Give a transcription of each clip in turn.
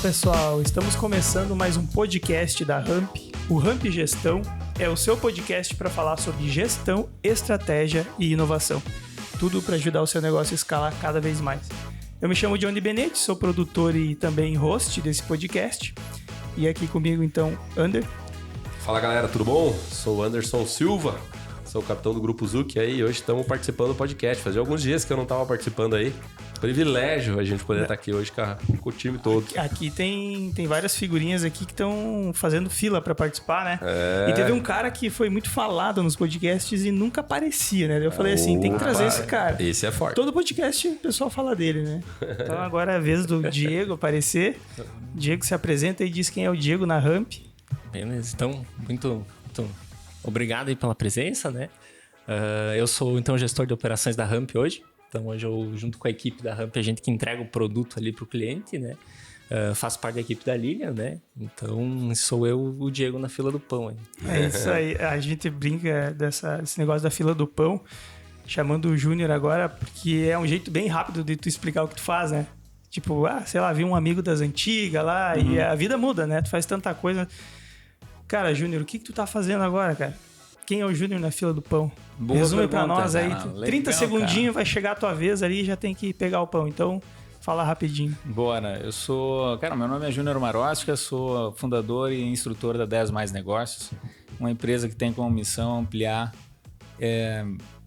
pessoal, estamos começando mais um podcast da Ramp. O Ramp Gestão é o seu podcast para falar sobre gestão, estratégia e inovação. Tudo para ajudar o seu negócio a escalar cada vez mais. Eu me chamo Johnny Benetti, sou produtor e também host desse podcast. E aqui comigo então, Ander. Fala galera, tudo bom? Sou o Anderson Silva, sou o capitão do Grupo Zuc aí e hoje estamos participando do podcast. Fazia alguns dias que eu não estava participando aí. Privilégio a gente poder estar aqui hoje com o time todo. Aqui tem várias figurinhas aqui que estão fazendo fila para participar, né? E teve um cara que foi muito falado nos podcasts e nunca aparecia, né? Eu falei assim, tem que trazer esse cara. Esse é forte. Todo podcast o pessoal fala dele, né? Então agora é a vez do Diego aparecer. Diego se apresenta e diz quem é o Diego na Ramp. Beleza, então muito obrigado aí pela presença, né? Eu sou então gestor de operações da Ramp hoje. Então hoje eu, junto com a equipe da Ramp, a gente que entrega o produto ali para o cliente, né? Faço parte da equipe da Lilian, né? Então sou eu, o Diego, na fila do pão aí. É isso aí, a gente brinca desse negócio da fila do pão, chamando o Júnior agora, porque é um jeito bem rápido de tu explicar o que tu faz, né? Tipo, sei lá, vi um amigo das antigas lá e a vida muda, né? Tu faz tanta coisa. Cara, Júnior, o que tu tá fazendo agora, cara? Quem é o Júnior na fila do pão? Boa Resume pergunta, pra nós aí. cara. 30 Legal, segundinhos, cara. vai chegar a tua vez ali e já tem que pegar o pão. Então, fala rapidinho. Bora, eu sou... Cara, meu nome é Júnior Marosca, sou fundador e instrutor da 10 Mais Negócios, uma empresa que tem como missão ampliar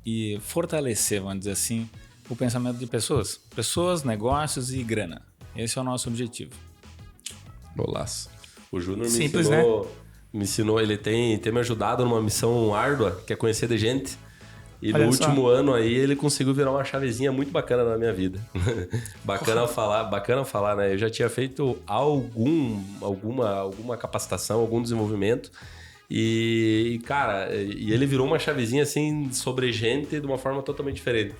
e fortalecer, vamos dizer assim, o pensamento de pessoas. Pessoas, negócios e grana. Esse é o nosso objetivo. Golaço. O Júnior Simples, me ensinou, ele tem me ajudado numa missão árdua, que é conhecer de gente. E Olha no só. último ano aí ele conseguiu virar uma chavezinha muito bacana na minha vida. Bacana falar, né? Eu já tinha feito alguma capacitação, algum desenvolvimento. E cara, ele virou uma chavezinha assim sobre gente de uma forma totalmente diferente.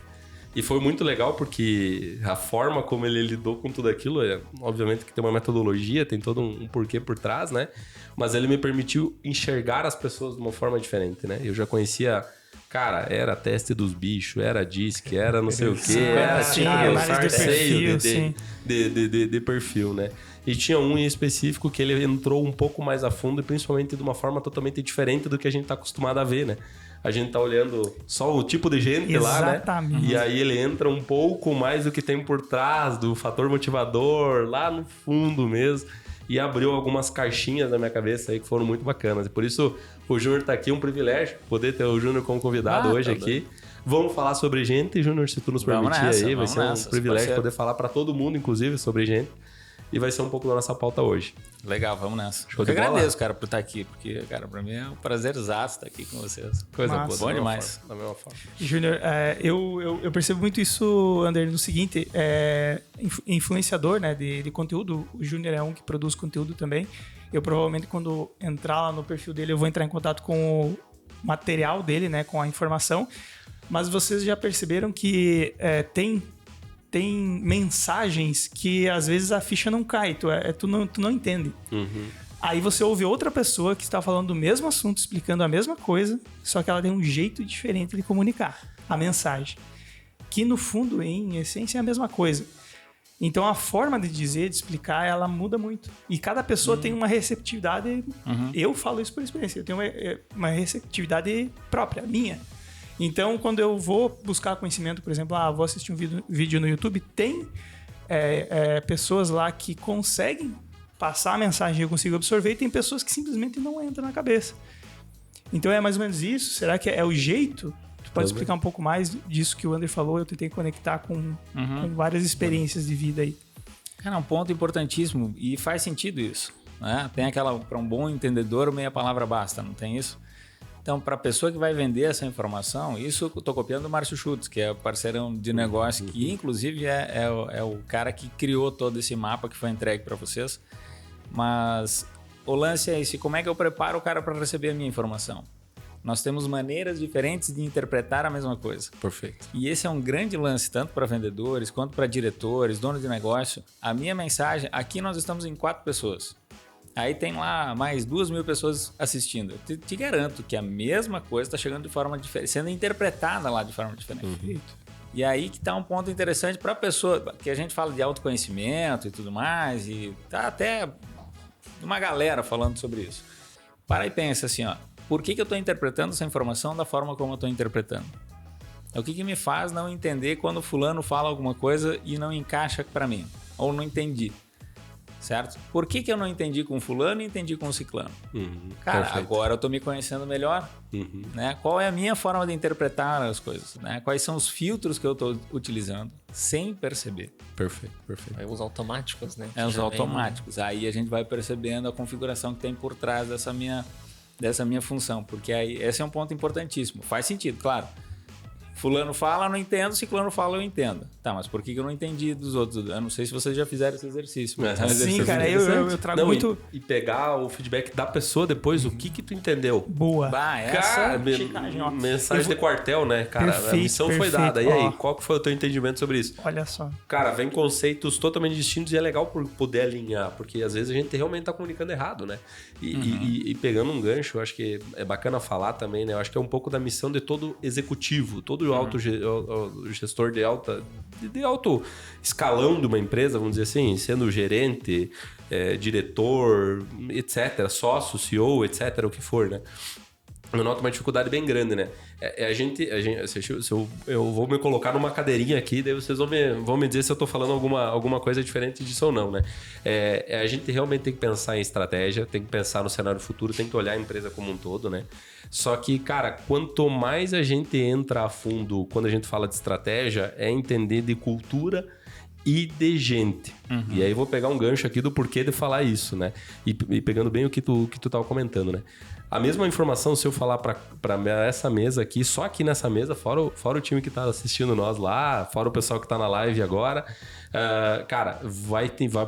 E foi muito legal porque a forma como ele lidou com tudo aquilo, obviamente que tem uma metodologia, tem todo um porquê por trás, né? Mas ele me permitiu enxergar as pessoas de uma forma diferente, né? Eu já conhecia, cara, era teste dos bichos, era DISC, era não sei o quê, era análise de perfil, sim. de perfil, né? E tinha um em específico que ele entrou um pouco mais a fundo e principalmente de uma forma totalmente diferente do que a gente tá acostumado a ver, né? A gente tá olhando só o tipo de gente Exatamente. lá, né? E aí ele entra um pouco mais do que tem por trás, do fator motivador, lá no fundo mesmo. E abriu algumas caixinhas na minha cabeça aí que foram muito bacanas. E por isso o Júnior tá aqui, um privilégio poder ter o Júnior como convidado hoje aqui. Vamos falar sobre gente, Júnior, se tu nos permitir aí. Vai ser um privilégio poder falar para todo mundo, inclusive, sobre gente. E vai ser um pouco da nossa pauta hoje. Legal, vamos nessa. Show Eu de bola. agradeço, cara, por estar aqui, porque, cara, pra mim é um prazerzaço estar aqui com vocês. Coisa Massa. boa. Bom demais. Da mesma forma. Júnior, eu percebo muito isso, Ander, no seguinte, influenciador, né, de conteúdo. O Júnior é um que produz conteúdo também. Eu provavelmente, quando entrar lá no perfil dele, eu vou entrar em contato com o material dele, né, com a informação. Mas vocês já perceberam que tem mensagens que às vezes a ficha não cai, tu não entende. Aí você ouve outra pessoa que está falando do mesmo assunto, explicando a mesma coisa, só que ela tem um jeito diferente de comunicar a mensagem. Que no fundo, em essência, é a mesma coisa. Então a forma de dizer, de explicar, ela muda muito. E cada pessoa tem uma receptividade. Eu falo isso por experiência, eu tenho uma receptividade própria, minha. Então, quando eu vou buscar conhecimento, por exemplo, vou assistir um vídeo no YouTube, tem pessoas lá que conseguem passar a mensagem, eu consigo absorver, e tem pessoas que simplesmente não entram na cabeça. Então, é mais ou menos isso? Será que é o jeito? Tu pode explicar um pouco mais disso que o Ander falou? Eu tentei conectar com várias experiências de vida aí. Cara, é um ponto importantíssimo e faz sentido isso, né? Tem aquela, para um bom entendedor, meia palavra basta, não tem isso? Então, para a pessoa que vai vender essa informação, isso eu estou copiando do Márcio Schutz, que é parceirão de negócio, que inclusive é o cara que criou todo esse mapa que foi entregue para vocês. Mas o lance é esse, como é que eu preparo o cara para receber a minha informação? Nós temos maneiras diferentes de interpretar a mesma coisa. Perfeito. E esse é um grande lance, tanto para vendedores, quanto para diretores, donos de negócio. A minha mensagem, aqui nós estamos em 4 pessoas. Aí tem lá mais 2.000 pessoas assistindo. Eu te garanto que a mesma coisa está chegando de forma diferente, sendo interpretada lá de forma diferente. E aí que tá um ponto interessante para a pessoa, que a gente fala de autoconhecimento e tudo mais, e tá até uma galera falando sobre isso. Para e pensa assim, ó, por que eu estou interpretando essa informação da forma como eu estou interpretando? O que me faz não entender quando fulano fala alguma coisa e não encaixa para mim? Ou não entendi, certo? Por que eu não entendi com fulano e entendi com ciclano? Cara, perfeito. agora eu estou me conhecendo melhor, né? Qual é a minha forma de interpretar as coisas, né? Quais são os filtros que eu estou utilizando sem perceber? Perfeito. Aí os automáticos, né? É, os automáticos. Aí a gente vai percebendo a configuração que tem por trás dessa minha função, porque aí esse é um ponto importantíssimo. Faz sentido, claro. Fulano fala, eu não entendo. Ciclano fala, eu entendo. Tá, mas por que eu não entendi dos outros? Eu não sei se vocês já fizeram esse exercício. É. Sim, cara, eu trago muito... E pegar o feedback da pessoa depois, o que tu entendeu. Boa. Bah, essa... Cara, checagem, ó. mensagem de quartel, né, cara? Perfeito, a missão foi perfeito. dada. E aí, Ó. qual que foi o teu entendimento sobre isso? Olha só. Cara, vem conceitos totalmente distintos e é legal por poder alinhar, porque às vezes a gente realmente tá comunicando errado, né? E pegando um gancho, eu acho que é bacana falar também, né? Eu acho que é um pouco da missão de todo executivo, todo o gestor de alto escalão de uma empresa, vamos dizer assim, sendo gerente, diretor, etc., sócio, CEO, etc., o que for, né? Eu noto uma dificuldade bem grande, né? Se eu vou me colocar numa cadeirinha aqui, daí vocês vão me dizer se eu tô falando alguma coisa diferente disso ou não, né? A gente realmente tem que pensar em estratégia, tem que pensar no cenário futuro, tem que olhar a empresa como um todo, né? Só que, cara, quanto mais a gente entra a fundo quando a gente fala de estratégia, é entender de cultura e de gente. E aí vou pegar um gancho aqui do porquê de falar isso, né? E pegando bem o que tu tava comentando, né? A mesma informação, se eu falar pra essa mesa aqui, só aqui nessa mesa, fora o time que tá assistindo nós lá, fora o pessoal que tá na live agora, cara,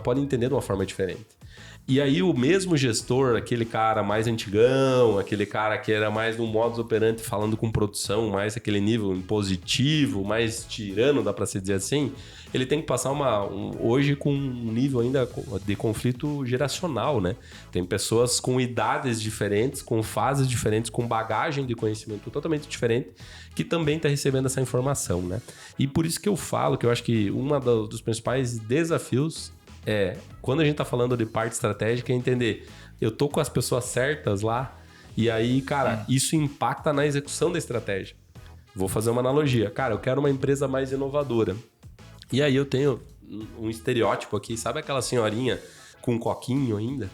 pode entender de uma forma diferente. E aí o mesmo gestor, aquele cara mais antigão, aquele cara que era mais no modus operandi falando com produção, mais aquele nível impositivo, mais tirano, dá pra se dizer assim, ele tem que passar hoje com um nível ainda de conflito geracional, né? Tem pessoas com idades diferentes, com fases diferentes, com bagagem de conhecimento totalmente diferente, que também está recebendo essa informação, né? E por isso que eu falo que eu acho que dos principais desafios quando a gente tá falando de parte estratégica, é entender, eu tô com as pessoas certas lá, e aí, cara, isso impacta na execução da estratégia. Vou fazer uma analogia. Cara, eu quero uma empresa mais inovadora. E aí eu tenho um estereótipo aqui, sabe aquela senhorinha com um coquinho ainda?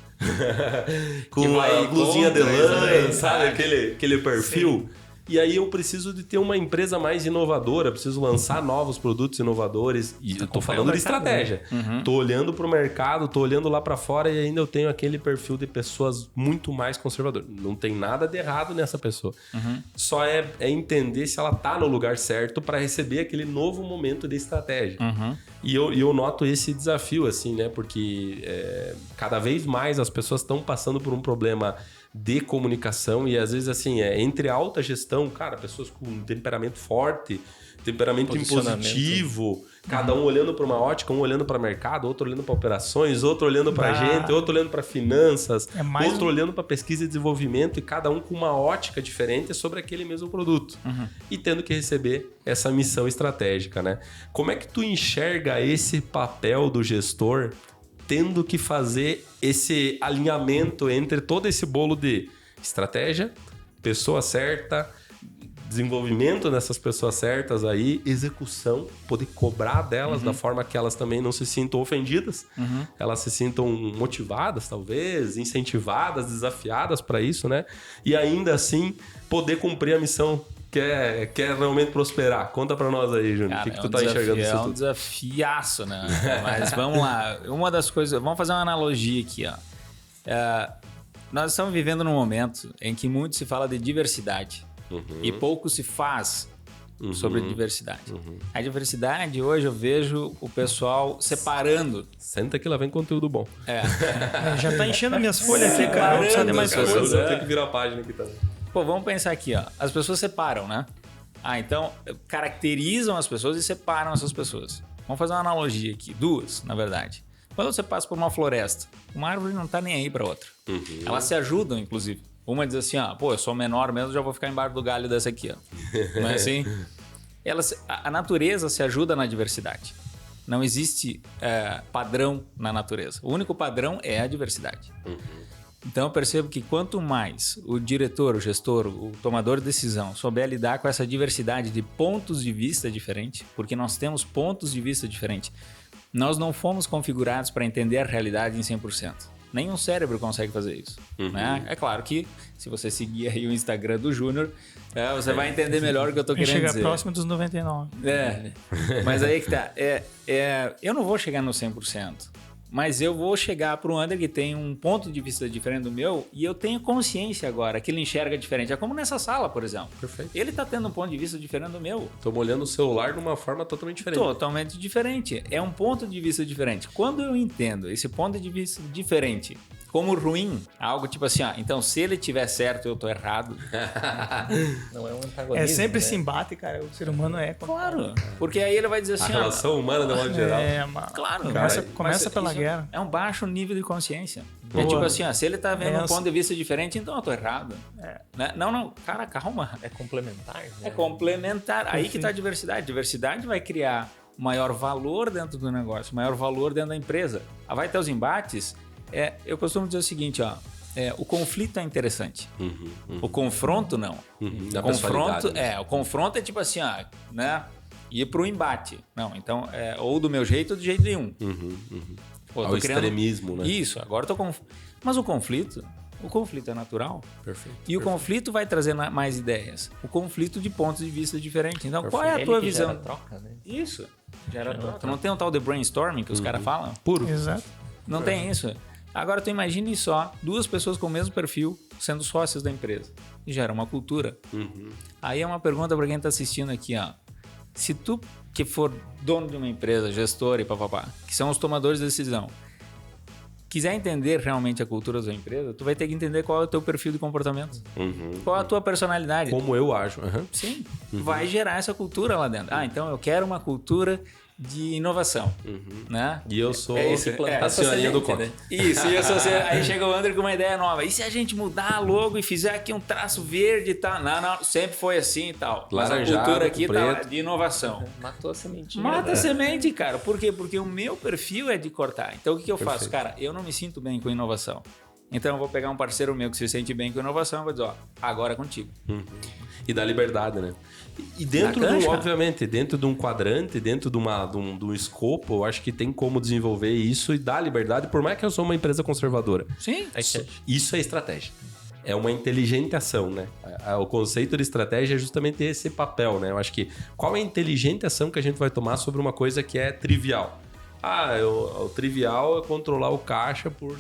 Com a blusinha de lã, sabe? Aquele perfil. Sim. E aí eu preciso de ter uma empresa mais inovadora, preciso lançar novos produtos inovadores. E eu tô falando de estratégia. Tô olhando pro mercado, tô olhando lá para fora e ainda eu tenho aquele perfil de pessoas muito mais conservadoras. Não tem nada de errado nessa pessoa. Só é entender se ela tá no lugar certo para receber aquele novo momento de estratégia. E eu noto esse desafio, assim, né? Porque cada vez mais as pessoas estão passando por um problema de comunicação e às vezes assim, entre alta gestão, cara, pessoas com temperamento forte, temperamento impositivo, cada um olhando para uma ótica, um olhando para mercado, outro olhando para operações, outro olhando para gente, outro olhando para finanças, outro olhando para pesquisa e desenvolvimento e cada um com uma ótica diferente sobre aquele mesmo produto e tendo que receber essa missão estratégica, né? Como é que tu enxerga esse papel do gestor tendo que fazer esse alinhamento entre todo esse bolo de estratégia, pessoa certa, desenvolvimento dessas pessoas certas aí, execução, poder cobrar delas da forma que elas também não se sintam ofendidas, elas se sintam motivadas, talvez, incentivadas, desafiadas para isso, né? E ainda assim, poder cumprir a missão quer realmente prosperar. Conta pra nós aí, Júnior. O que tu tá enxergando disso tudo? É um desafiaço, né? Mas vamos lá. Uma das coisas... Vamos fazer uma analogia aqui, ó. Nós estamos vivendo num momento em que muito se fala de diversidade e pouco se faz sobre diversidade. A diversidade, hoje eu vejo o pessoal separando. Senta que lá vem conteúdo bom. Já tá enchendo minhas folhas aqui, cara. Não precisa de mais coisa. Eu tenho que virar a página aqui também. Pô, vamos pensar aqui, ó. As pessoas separam, né? Então, caracterizam as pessoas e separam essas pessoas. Vamos fazer uma analogia aqui. Duas, na verdade. Quando você passa por uma floresta, uma árvore não tá nem aí pra outra. Elas se ajudam, inclusive. Uma diz assim, pô, eu sou menor mesmo, já vou ficar embaixo do galho dessa aqui, ó. Não é assim? a natureza se ajuda na diversidade. Não existe padrão na natureza. O único padrão é a diversidade. Então eu percebo que quanto mais o diretor, o gestor, o tomador de decisão souber lidar com essa diversidade de pontos de vista diferentes, porque nós temos pontos de vista diferentes, nós não fomos configurados para entender a realidade em 100%. Nenhum cérebro consegue fazer isso. Né? É claro que se você seguir aí o Instagram do Júnior, você vai entender melhor o que eu estou querendo dizer. Chega próximo dos 99. Mas aí que tá. Eu não vou chegar no 100%. Mas eu vou chegar para o André que tem um ponto de vista diferente do meu e eu tenho consciência agora que ele enxerga diferente. É como nessa sala, por exemplo. Perfeito. Ele está tendo um ponto de vista diferente do meu. Tô olhando o celular de uma forma totalmente diferente. Totalmente diferente. É um ponto de vista diferente. Quando eu entendo esse ponto de vista diferente como ruim, algo tipo assim, então se ele tiver certo, eu tô errado. Não é um antagonismo. É sempre né? esse embate, cara. O ser humano é. Claro. Porque aí ele vai dizer assim... A relação humana, de modo geral. Mano. Claro. Começa pela guerra. É um baixo nível de consciência. Boa. É tipo assim, se ele tá vendo um ponto de vista diferente, então eu tô errado. Né? Não, cara, calma. É complementar. Né? É complementar. Aí que tá a diversidade. Diversidade vai criar maior valor dentro do negócio, maior valor dentro da empresa. Vai ter os embates... eu costumo dizer o seguinte, o conflito é interessante. O confronto não. O confronto é tipo assim, né? Ir pro embate. Não, então, ou do meu jeito ou do jeito nenhum. Ao extremismo, né? Isso, agora eu tô Mas o conflito é natural. Perfeito. E o conflito vai trazer mais ideias. O conflito de pontos de vista diferentes. Então, qual é a tua visão? Gera troca, né? Isso. Gera troca. Não tem um tal de brainstorming que os caras falam? Puro. Exato. Não tem isso. Agora, tu imagine só, 2 pessoas com o mesmo perfil sendo sócios da empresa. E gera uma cultura. Aí é uma pergunta para quem está assistindo aqui, Se tu, que for dono de uma empresa, gestor e papapá, que são os tomadores de decisão, quiser entender realmente a cultura da empresa, tu vai ter que entender qual é o teu perfil de comportamento. Qual é a tua personalidade. Como eu ajo. Sim. Vai gerar essa cultura lá dentro. Então eu quero uma cultura de inovação, né? E eu sou a senhorinha do copo. Né? Isso, aí chega o André com uma ideia nova. E se a gente mudar logo e fizer aqui um traço verde e tal? Não, sempre foi assim e tal. Mas a cultura aqui tá de inovação. Matou a sementinha. Mata a semente, cara. Por quê? Porque o meu perfil é de cortar. Então o que eu faço? Cara, eu não me sinto bem com inovação. Então eu vou pegar um parceiro meu que se sente bem com inovação e vou dizer, agora é contigo. E dá liberdade, né? E dentro obviamente, dentro de um quadrante, dentro de um escopo, eu acho que tem como desenvolver isso e dar liberdade, por mais que eu sou uma empresa conservadora. Sim. Isso é estratégia. É uma inteligente ação, né? O conceito de estratégia é justamente esse papel, né? Eu acho que qual é a inteligente ação que a gente vai tomar sobre uma coisa que é trivial? O trivial é controlar o caixa por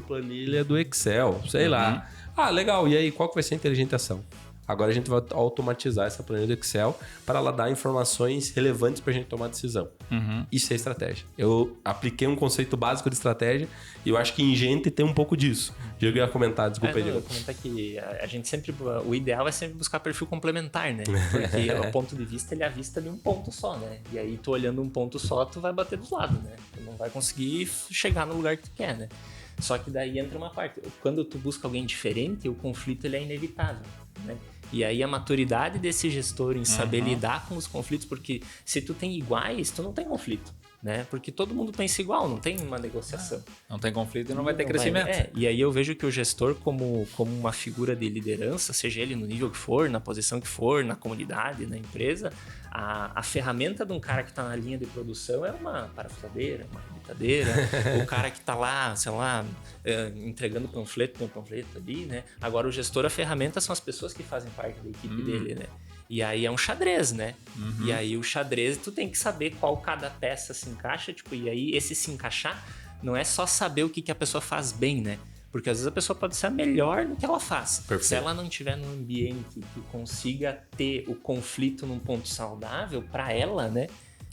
planilha do Excel, sei lá. Legal. E aí, qual que vai ser a inteligente ação? Agora a gente vai automatizar essa planilha do Excel para ela dar informações relevantes para a gente tomar decisão. Isso é estratégia. Eu apliquei um conceito básico de estratégia e eu acho que em gente tem um pouco disso. Diego ia comentar, desculpa aí, Diego. Eu ia comentar que a gente sempre... O ideal é sempre buscar perfil complementar, né? Porque o ponto de vista, ele é a vista de um ponto só, né? E aí, tu olhando um ponto só, tu vai bater dos lados, né? Tu não vai conseguir chegar no lugar que tu quer, né? Só que daí entra uma parte. Quando tu busca alguém diferente, o conflito ele é inevitável, né? E aí a maturidade desse gestor em saber lidar com os conflitos, porque se tu tem iguais, tu não tem conflito, né? Porque todo mundo pensa igual, não tem uma negociação. Não tem conflito e não vai ter crescimento. E aí eu vejo que o gestor como uma figura de liderança, seja ele no nível que for, na posição que for, na comunidade, na empresa, a ferramenta de um cara que está na linha de produção é uma parafusadeira, uma brincadeira, o cara que está lá, sei lá, entregando panfleto, tem um panfleto ali, né? Agora o gestor, a ferramenta são as pessoas que fazem parte da equipe dele, né? E aí é um xadrez, né? E aí o xadrez, tu tem que saber qual cada peça se encaixa, e aí esse se encaixar não é só saber o que a pessoa faz bem, né? Porque às vezes a pessoa pode ser a melhor no que ela faz. Perfeito. Se ela não estiver num ambiente que consiga ter o conflito num ponto saudável para ela, né?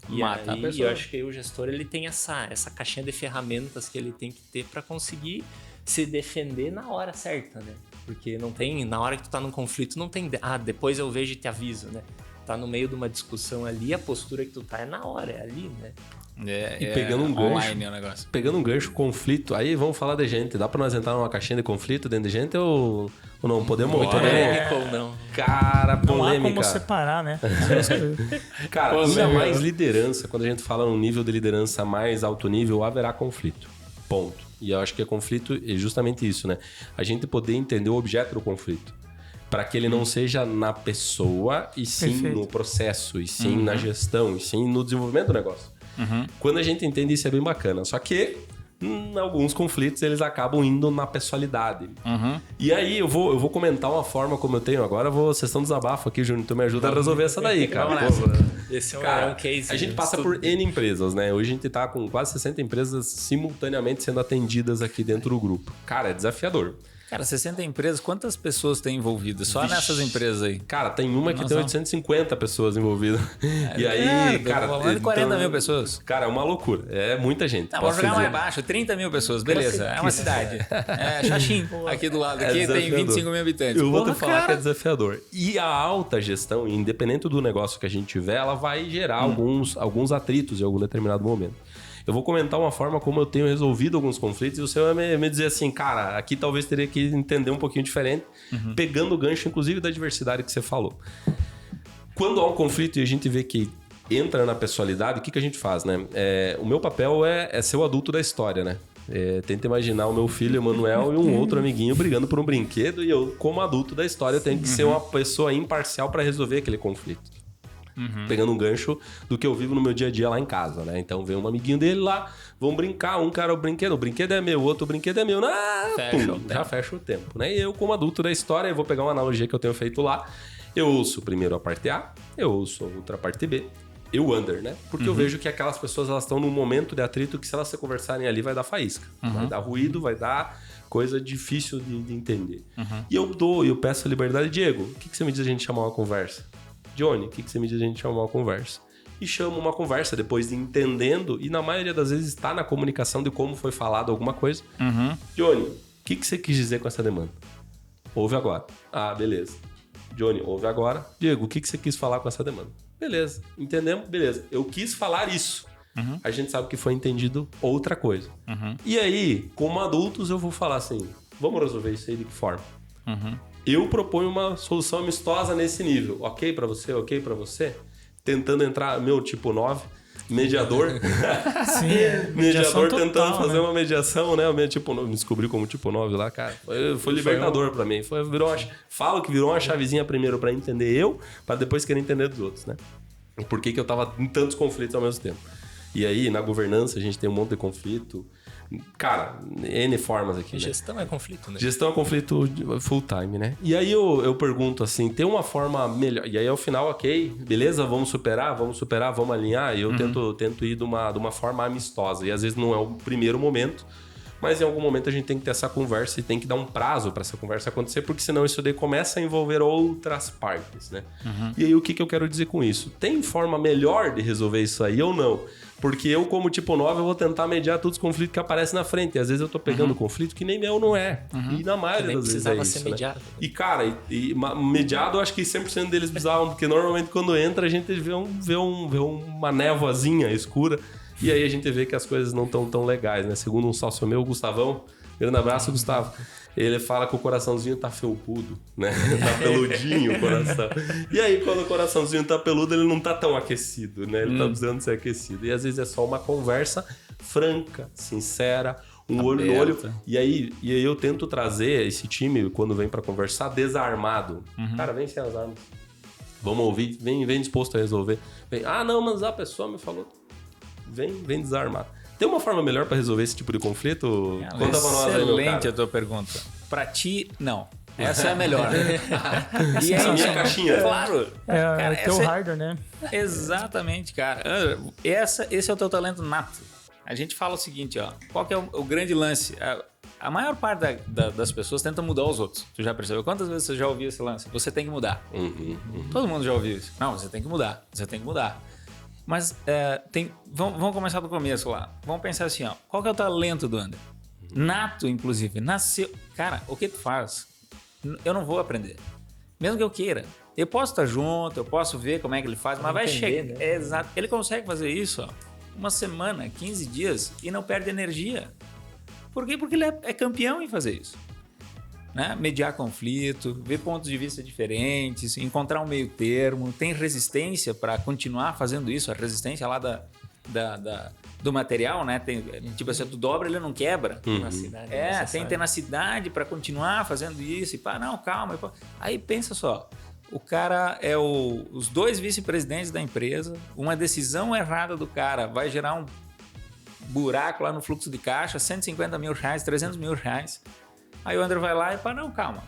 E mata aí, a pessoa. Eu acho que o gestor ele tem essa caixinha de ferramentas que ele tem que ter para conseguir se defender na hora certa, né? Porque não tem, na hora que tu tá num conflito, não tem, depois eu vejo e te aviso, né? Tá no meio de uma discussão ali, a postura que tu tá é na hora, é ali, né? E pegando um gancho, conflito, aí vamos falar de gente. Dá pra nós entrar numa caixinha de conflito dentro de gente ou Ou não podemos? Muito polêmico ou não? Cara, Não há polêmica. como separar, né? Cara, ainda mais liderança, quando a gente fala num nível de liderança mais alto nível, haverá conflito. Ponto. E eu acho que conflito é justamente isso, né? A gente poder entender o objeto do conflito. Para que ele não seja na pessoa, e sim Perfeito. no processo, e sim na gestão, e sim no desenvolvimento do negócio. Quando a gente entende isso é bem bacana. Só que alguns conflitos eles acabam indo na pessoalidade. E aí eu vou comentar uma forma como eu tenho agora. Vocês estão desabafo aqui, Júnior. Tu me ajuda a resolver essa daí, cara. Vamos nessa. Esse é Cara, um case. a gente passa por N empresas, né? Hoje a gente tá com quase 60 empresas simultaneamente sendo atendidas aqui dentro do grupo. Cara, é desafiador. Cara, 60 empresas, quantas pessoas tem envolvidas? Só nessas empresas aí? Cara, tem uma que tem 850 pessoas envolvidas. E aí, cara... falando de 40 mil pessoas. Cara, é uma loucura. É muita gente. Não, vamos jogar mais baixo, 30 mil pessoas, beleza. É uma cidade. É Xaxim, aqui do lado. Aqui tem 25 mil habitantes. Eu vou te falar que é desafiador. E a alta gestão, independente do negócio que a gente tiver, ela vai gerar alguns atritos em algum determinado momento. Eu vou comentar uma forma como eu tenho resolvido alguns conflitos e você vai me dizer assim, cara, aqui talvez teria que entender um pouquinho diferente, pegando o gancho, inclusive, da diversidade que você falou. Quando há um conflito e a gente vê que entra na pessoalidade, o que a gente faz, né? O meu papel é ser o adulto da história, né? Tenta imaginar o meu filho, Emanuel, e um outro amiguinho brigando por um brinquedo e eu, como adulto da história, eu tenho que ser uma pessoa imparcial para resolver aquele conflito. Pegando um gancho do que eu vivo no meu dia a dia lá em casa, né? Então vem um amiguinho dele lá, vão brincar, um cara o brinquedo é meu, o outro brinquedo é meu. Já fecha o tempo, né? E eu, como adulto da história, eu vou pegar uma analogia que eu tenho feito lá. Eu ouço primeiro a parte A, eu ouço a outra parte B, eu under, né? Porque eu vejo que aquelas pessoas elas estão num momento de atrito que se elas se conversarem ali vai dar faísca. Vai dar ruído, vai dar coisa difícil de entender. E eu peço a liberdade. Diego, o que você me diz a gente chamar uma conversa? Johnny, o que você me diz a gente chamar uma conversa? E chamo uma conversa depois de entendendo, e na maioria das vezes está na comunicação de como foi falado alguma coisa. Johnny, o que você quis dizer com essa demanda? Ouve agora. Ah, beleza. Johnny, ouve agora. Diego, o que você quis falar com essa demanda? Beleza. Entendemos? Beleza. Eu quis falar isso. A gente sabe que foi entendido outra coisa. E aí, como adultos, eu vou falar assim, vamos resolver isso aí de que forma? Eu proponho uma solução amistosa nesse nível. Ok pra você? Ok pra você? Tentando entrar, meu tipo 9, mediador. Sim, mediador tentando total, fazer né? uma mediação, né? O meu tipo 9, me descobri como tipo 9 lá, cara. Foi libertador pra mim. Falo que virou uma chavezinha primeiro pra entender eu, pra depois querer entender dos outros, né? Por que eu tava em tantos conflitos ao mesmo tempo. E aí, na governança, a gente tem um monte de conflito. Cara, N formas aqui, né? Gestão é conflito, né? Gestão é conflito full time, né? E aí eu pergunto assim, tem uma forma melhor... E aí ao final, ok, beleza, vamos superar, vamos alinhar. E eu tento ir de uma forma amistosa. E às vezes não é o primeiro momento, mas em algum momento a gente tem que ter essa conversa e tem que dar um prazo para essa conversa acontecer, porque senão isso daí começa a envolver outras partes, né? E aí o que eu quero dizer com isso? Tem forma melhor de resolver isso aí ou não? Porque eu, como tipo 9, eu vou tentar mediar todos os conflitos que aparecem na frente. E às vezes eu tô pegando conflito que nem meu não é. E na maioria das vezes é isso, ser mediado. né? E cara, mediado eu acho que 100% deles precisavam, porque normalmente quando entra a gente vê uma névoazinha escura. E aí a gente vê que as coisas não estão tão legais, né? Segundo um sócio meu, o Gustavão, grande abraço, Gustavo. Ele fala que o coraçãozinho tá felpudo, né? Tá peludinho o coração. E aí, quando o coraçãozinho tá peludo, ele não tá tão aquecido, né? Ele tá precisando ser aquecido. E às vezes é só uma conversa franca, sincera, olho no olho. E aí eu tento trazer esse time, quando vem pra conversar, desarmado. Cara, vem sem as armas. Vamos ouvir, vem disposto a resolver. Não, mas a pessoa me falou. Vem desarmado. Tem uma forma melhor pra resolver esse tipo de conflito? Conta pra nós aí, meu cara. Excelente a tua pergunta. Pra ti, não. Essa é a melhor. E é a minha caixinha. Claro. É teu hardware, né? Exatamente, cara. Esse é o teu talento nato. A gente fala o seguinte, ó. Qual que é o grande lance? A maior parte das pessoas tenta mudar os outros. Tu já percebeu? Quantas vezes você já ouviu esse lance? Você tem que mudar. Todo mundo já ouviu isso. Não, você tem que mudar. Você tem que mudar. Mas vamos começar do começo lá. Vamos pensar assim, ó. Qual que é o talento do André? Nato, inclusive. Nasceu. Cara, o que tu faz? Eu não vou aprender. Mesmo que eu queira. Eu posso estar junto, eu posso ver como é que ele faz, mas vai chegar. Né? Exato. Ele consegue fazer isso, ó, uma semana, 15 dias e não perde energia. Por quê? Porque ele é campeão em fazer isso. né? Mediar conflito, ver pontos de vista diferentes, encontrar um meio termo, tem resistência para continuar fazendo isso, a resistência lá do material, né? Tem, tipo assim, tu dobra, ele não quebra. Tenacidade Tem tenacidade para continuar fazendo isso. E pá, não, calma. Aí pensa só, o cara é os 2 vice-presidentes da empresa, uma decisão errada do cara vai gerar um buraco lá no fluxo de caixa, 150 mil reais, 300 mil reais. Aí o André vai lá e fala, não, calma.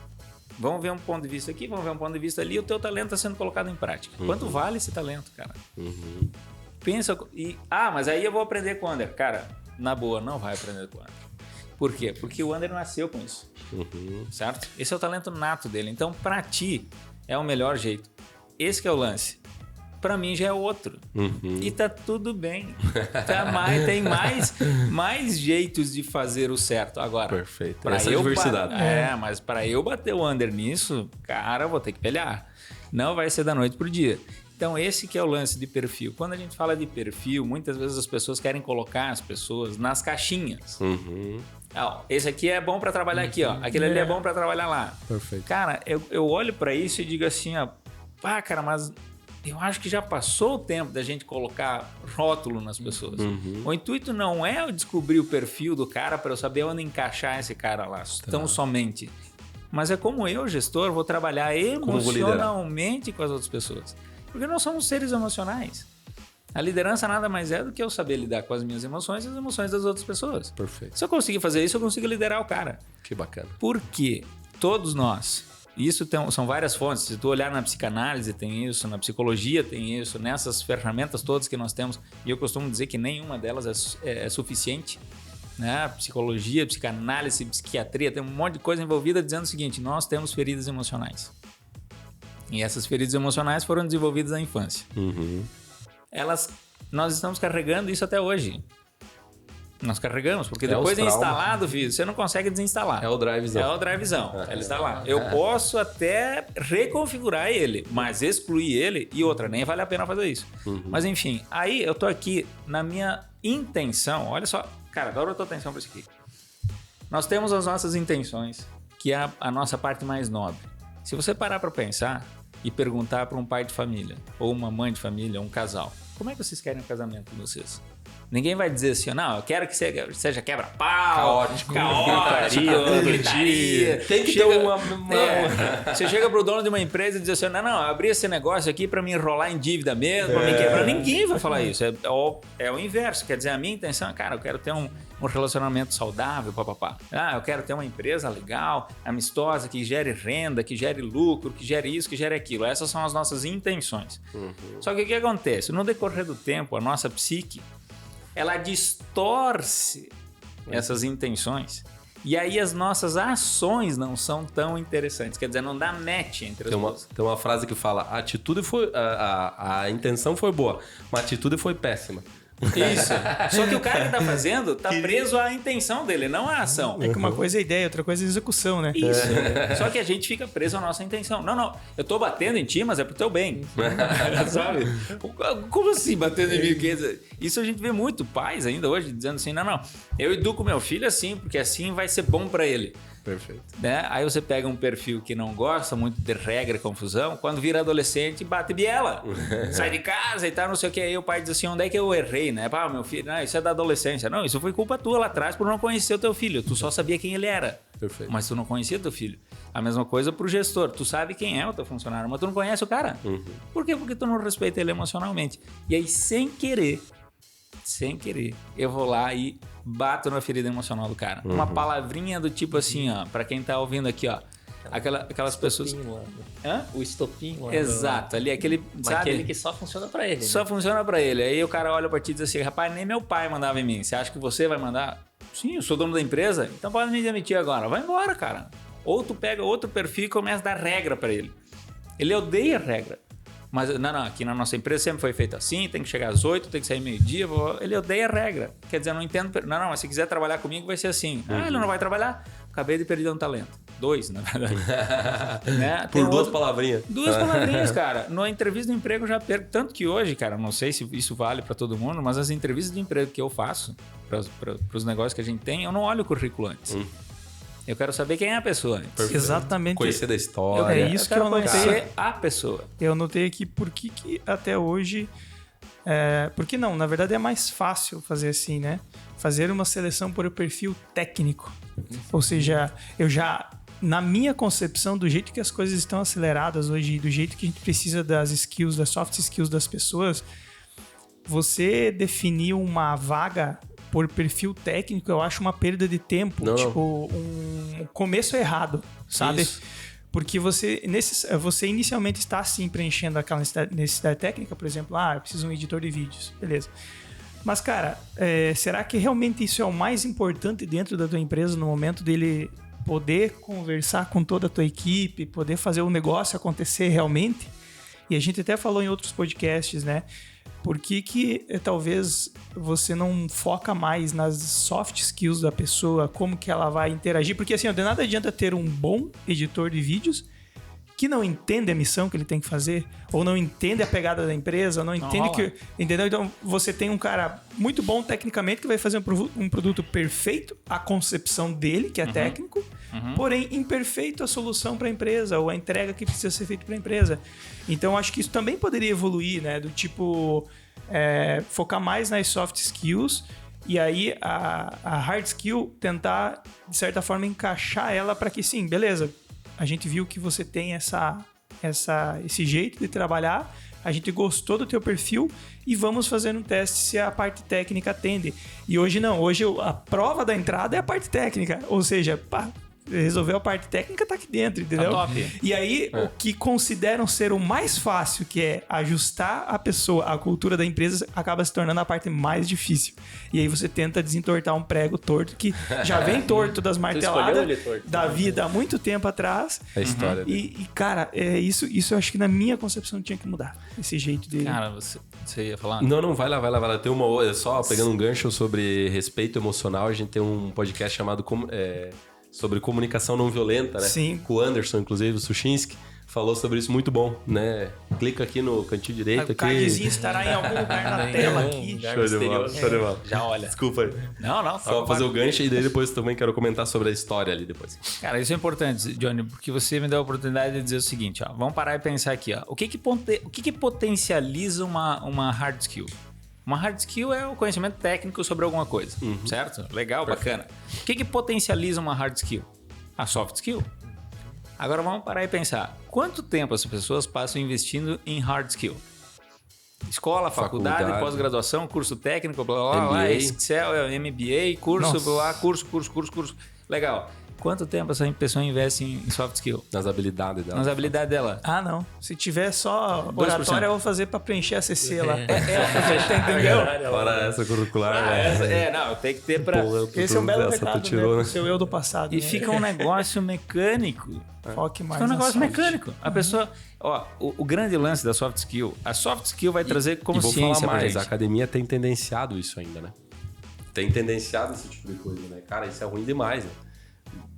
Vamos ver um ponto de vista aqui, vamos ver um ponto de vista ali, o teu talento está sendo colocado em prática. Quanto vale esse talento, cara? Pensa mas aí eu vou aprender com o André. Cara, na boa, não vai aprender com o André. Por quê? Porque o André nasceu com isso. Certo? Esse é o talento nato dele. Então, para ti, é o melhor jeito. Esse que é o lance. Para mim já é outro. E tá tudo bem. Tem mais jeitos de fazer o certo. Agora, perfeito. Essa diversidade. Mas para eu bater o under nisso, cara, eu vou ter que pelear. Não vai ser da noite pro dia. Então, esse que é o lance de perfil. Quando a gente fala de perfil, muitas vezes as pessoas querem colocar as pessoas nas caixinhas. Esse aqui é bom para trabalhar aqui, ó. Aquele ali é bom para trabalhar lá. Perfeito. Cara, eu olho para isso e digo assim, ó, cara, mas eu acho que já passou o tempo da gente colocar rótulo nas pessoas. O intuito não é eu descobrir o perfil do cara para eu saber onde encaixar esse cara lá, tão somente. Mas é como eu, gestor, vou trabalhar emocionalmente com as outras pessoas. Porque nós somos seres emocionais. A liderança nada mais é do que eu saber lidar com as minhas emoções e as emoções das outras pessoas. Perfeito. Se eu conseguir fazer isso, eu consigo liderar o cara. Que bacana. Porque todos nós, isso são várias fontes, se tu olhar na psicanálise tem isso, na psicologia tem isso, nessas ferramentas todas que nós temos, e eu costumo dizer que nenhuma delas é suficiente, né? Psicologia, psicanálise, psiquiatria, tem um monte de coisa envolvida dizendo o seguinte, nós temos feridas emocionais. E essas feridas emocionais foram desenvolvidas na infância. Nós estamos carregando isso até hoje. Nós carregamos, porque depois de instalado, filho, você não consegue desinstalar. É o drivezão. Ele está lá. Eu posso até reconfigurar ele, mas excluir ele e outra, nem vale a pena fazer isso. Mas enfim, aí eu tô aqui na minha intenção, olha só, cara, agora eu tô atenção para isso aqui. Nós temos as nossas intenções, que é a nossa parte mais nobre. Se você parar para pensar e perguntar para um pai de família, ou uma mãe de família, ou um casal, como é que vocês querem o casamento de vocês? Ninguém vai dizer assim, não, eu quero que seja quebra-pau, caótico, gritaria. Tem que ter uma... Você chega pro dono de uma empresa e diz assim, não, eu abri esse negócio aqui para me enrolar em dívida mesmo, para me quebrar. Ninguém vai falar isso. É o inverso. Quer dizer, a minha intenção é, cara, eu quero ter um relacionamento saudável, papapá. Eu quero ter uma empresa legal, amistosa, que gere renda, que gere lucro, que gere isso, que gere aquilo. Essas são as nossas intenções. Só que o que acontece? No decorrer do tempo, a nossa psique, ela distorce essas intenções e aí as nossas ações não são tão interessantes. Quer dizer, não dá match entre as duas. Tem uma frase que fala, a atitude foi... A intenção foi boa, mas a atitude foi péssima. Isso. Só que o cara que tá fazendo tá preso à intenção dele, não à ação. É que uma coisa é ideia, outra coisa é execução, né? Isso. Só que a gente fica preso à nossa intenção. Não, eu tô batendo em ti, mas é pro teu bem. Sabe? Como assim batendo em mim? Isso a gente vê muito pais ainda hoje dizendo assim, não, eu educo meu filho assim, porque assim vai ser bom pra ele. Perfeito. Né? Aí você pega um perfil que não gosta muito de regra e confusão, quando vira adolescente, bate biela. Sai de casa e tal, não sei o que. Aí o pai diz assim, onde é que eu errei, né? Meu filho, não, isso é da adolescência. Não, isso foi culpa tua lá atrás por não conhecer o teu filho. Tu só sabia quem ele era. Perfeito. Mas tu não conhecia teu filho. A mesma coisa pro gestor. Tu sabe quem é o teu funcionário, mas tu não conhece o cara. Por quê? Porque tu não respeita ele emocionalmente. E aí, sem querer, eu vou lá e bato na ferida emocional do cara. Uma palavrinha do tipo assim, ó, pra quem tá ouvindo aqui, ó. Aquelas pessoas... O estopim lá. Exato, ali aquele, sabe? Aquele que só funciona pra ele. Só né? funciona pra ele. Aí o cara olha pra ti e diz assim, rapaz, nem meu pai mandava em mim. Você acha que você vai mandar? Sim, eu sou dono da empresa, então pode me demitir agora. Vai embora, cara. Ou tu pega outro perfil e começa a dar regra pra ele. Ele odeia regra. Mas não, aqui na nossa empresa sempre foi feito assim, tem que chegar às 8, tem que sair meio-dia. Ele odeia regra. Quer dizer, eu não entendo. Não, mas se quiser trabalhar comigo vai ser assim. Ele não vai trabalhar? Acabei de perder um talento. 2, na verdade. Né? Por duas palavrinhas. 2 palavrinhas, cara. Na entrevista de emprego eu já perco. Tanto que hoje, cara, não sei se isso vale para todo mundo, mas as entrevistas de emprego que eu faço, para os negócios que a gente tem, eu não olho o currículo antes. Eu quero saber quem é a pessoa. Exatamente. Conhecer da história. É isso que eu anotei. Conhecer a pessoa. Eu anotei aqui por que até hoje... porque não, na verdade é mais fácil fazer assim, né? Fazer uma seleção por perfil técnico. Ou seja, na minha concepção, do jeito que as coisas estão aceleradas hoje, do jeito que a gente precisa das skills, das soft skills das pessoas, você definir uma vaga por perfil técnico, eu acho uma perda de tempo. Não. Tipo, um começo errado, sabe? Isso. Porque você inicialmente está, assim, preenchendo aquela necessidade técnica, por exemplo, eu preciso de um editor de vídeos, beleza. Mas, cara, será que realmente isso é o mais importante dentro da tua empresa no momento dele poder conversar com toda a tua equipe, poder fazer o negócio acontecer realmente? E a gente até falou em outros podcasts, né? Por que talvez você não foca mais nas soft skills da pessoa, como que ela vai interagir? Porque assim, de nada adianta ter um bom editor de vídeos que não entende a missão que ele tem que fazer, ou não entende a pegada da empresa, não entende que... Entendeu? Então, você tem um cara muito bom tecnicamente que vai fazer um produto perfeito, a concepção dele, que é técnico, porém imperfeito a solução para a empresa, ou a entrega que precisa ser feita para a empresa. Então, acho que isso também poderia evoluir, né? Do tipo, focar mais nas soft skills e aí a hard skill tentar, de certa forma, encaixar ela para que, sim, beleza, a gente viu que você tem esse jeito de trabalhar, a gente gostou do teu perfil e vamos fazer um teste se a parte técnica atende. E hoje não, hoje a prova da entrada é a parte técnica, ou seja, resolveu a parte técnica, tá aqui dentro, entendeu? Tá top. E aí, o que consideram ser o mais fácil, que é ajustar a pessoa à cultura da empresa, acaba se tornando a parte mais difícil. E aí você tenta desentortar um prego torto que já vem torto das marteladas da vida há muito tempo atrás. A história. E cara, isso eu acho que na minha concepção tinha que mudar. Esse jeito dele. Cara, você ia falar? Não, vai lá. Tem só pegando um gancho sobre respeito emocional, a gente tem um podcast chamado sobre comunicação não violenta, né? Sim. Com o Anderson, inclusive, o Sushinsky, falou sobre isso muito bom, né? Clica aqui no cantinho direito. O cardzinho estará em algum lugar na tela aqui. Show de bola. Já olha. Desculpa aí. Não. Só fazer o gancho e daí depois também quero comentar sobre a história ali depois. Cara, isso é importante, Johnny, porque você me deu a oportunidade de dizer o seguinte, ó. Vamos parar e pensar aqui, ó. O que potencializa uma hard skill? Uma hard skill é o conhecimento técnico sobre alguma coisa, certo? Legal, bacana. O que potencializa uma hard skill? A soft skill. Agora vamos parar e pensar. Quanto tempo as pessoas passam investindo em hard skill? Escola, faculdade, pós-graduação, curso técnico, blá, blá, Excel, MBA, curso, blá, curso. Legal. Quanto tempo essa pessoa investe em soft skill? Nas habilidades dela. Nas habilidades dela. Não. Se tiver só oratória, eu vou fazer pra preencher a CC lá. Entendeu? Fora essa curricular. Não, tem que ter pra... Esse é um belo recado, né? Seu eu do passado. E fica um negócio mecânico. Foque mais Fica um negócio soft. mecânico. A pessoa... Ó, o grande lance da soft skill, a soft skill vai trazer consciência e vou falar mais, pra gente. a academia tem tendenciado isso ainda, né? Tem tendenciado esse tipo de coisa, né? Cara, isso é ruim demais, né?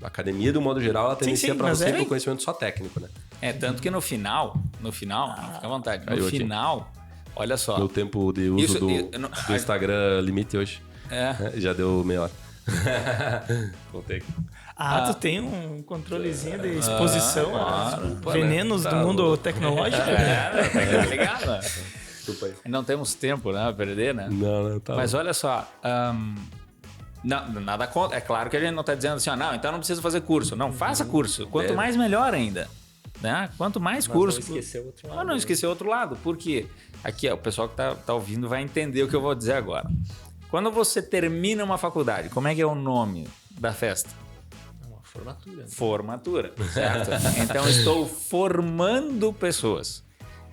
A academia, do modo geral, ela tendencia pra você pro conhecimento só técnico, né? Tanto que no final, fica à vontade, no final, olha só. Meu tempo de uso do Instagram limite hoje. Já deu meia hora. Voltei aqui. Tu tem um controlezinho de exposição a venenos do mundo tecnológico? Tá ligado? Desculpa aí. Não temos tempo, né? A perder, né? Não, tá. Mas olha só... Não, nada contra. É claro que a gente não está dizendo assim, então não precisa fazer curso. Não, faça curso. Quanto mais, melhor ainda. Né? Quanto mais curso... Não esquecer o outro lado. Mas não esquecer o outro lado. Por quê? Aqui, o pessoal que tá ouvindo vai entender o que eu vou dizer agora. Quando você termina uma faculdade, como é que é o nome da festa? Uma formatura. Né? Formatura, certo? Então, estou formando pessoas.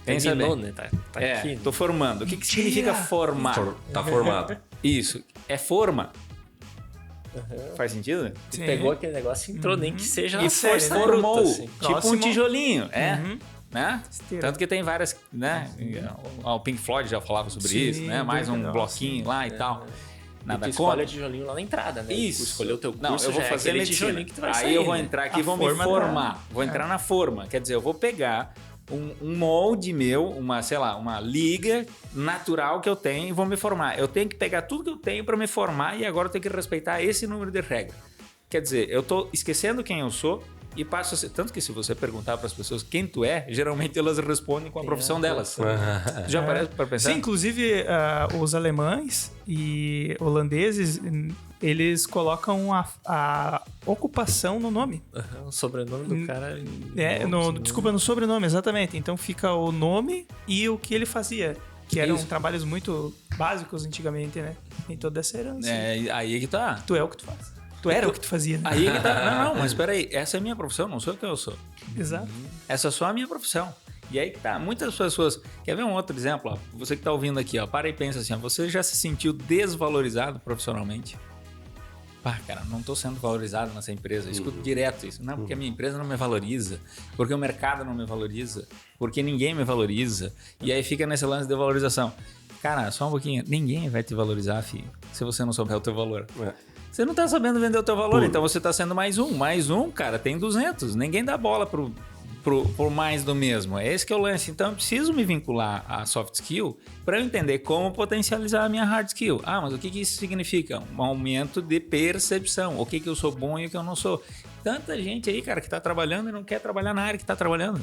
Pensa bem. Né? Tá aqui. Tô formando. O que significa formar? Tá formado. Isso. É forma. Faz sentido? Né? Você pegou aquele negócio e entrou, nem que seja e formou, assim. tipo Próximo. um tijolinho, né? Tanto que tem várias, né? O Pink Floyd já falava sobre isso, né? Mais um bloquinho lá e tal. Nada tu escolhe o tijolinho lá na entrada, né? Isso. Tu escolheu o teu curso, não, eu vou fazer aquele tijolinho que tu vai sair. Aí eu vou entrar aqui e vou me formar. Vou entrar na forma. Quer dizer, eu vou pegar um molde meu, uma liga natural que eu tenho e vou me formar. Eu tenho que pegar tudo que eu tenho para me formar e agora eu tenho que respeitar esse número de regras. Quer dizer, eu tô esquecendo quem eu sou e passo a ser... Tanto que se você perguntar para as pessoas quem tu é, geralmente elas respondem com a profissão delas. Tu já parece para pensar? Sim, inclusive os alemães e holandeses, eles colocam a ocupação no nome. O sobrenome do cara... Desculpa, no sobrenome, exatamente. Então fica o nome e o que ele fazia. Que eram trabalhos muito básicos antigamente, né? Tem toda essa herança. Aí que tá. Tu é o que tu faz. Tu era o que tu fazia. Né? Aí que tá. Não, mas peraí. Essa é a minha profissão, não sou o que eu sou. Exato. Essa é só a minha profissão. E aí que tá. Muitas pessoas... Quer ver um outro exemplo? Ó? Você que tá ouvindo aqui, ó. Para e pensa assim, ó. Você já se sentiu desvalorizado profissionalmente? Pá, cara, não tô sendo valorizado nessa empresa. Eu escuto direto isso. Não, porque a minha empresa não me valoriza. Porque o mercado não me valoriza. Porque ninguém me valoriza. E aí fica nesse lance de valorização. Cara, só um pouquinho. Ninguém vai te valorizar, filho, se você não souber o teu valor. Você não tá sabendo vender o teu valor, então você tá sendo mais um. Mais um, cara, tem 200. Ninguém dá bola por mais do mesmo. É esse que é o lance. Então eu preciso me vincular a soft skill para eu entender como potencializar a minha hard skill. Ah, mas o que isso significa? Um aumento de percepção. O que eu sou bom e o que eu não sou. Tanta gente aí, cara, que tá trabalhando e não quer trabalhar na área que tá trabalhando.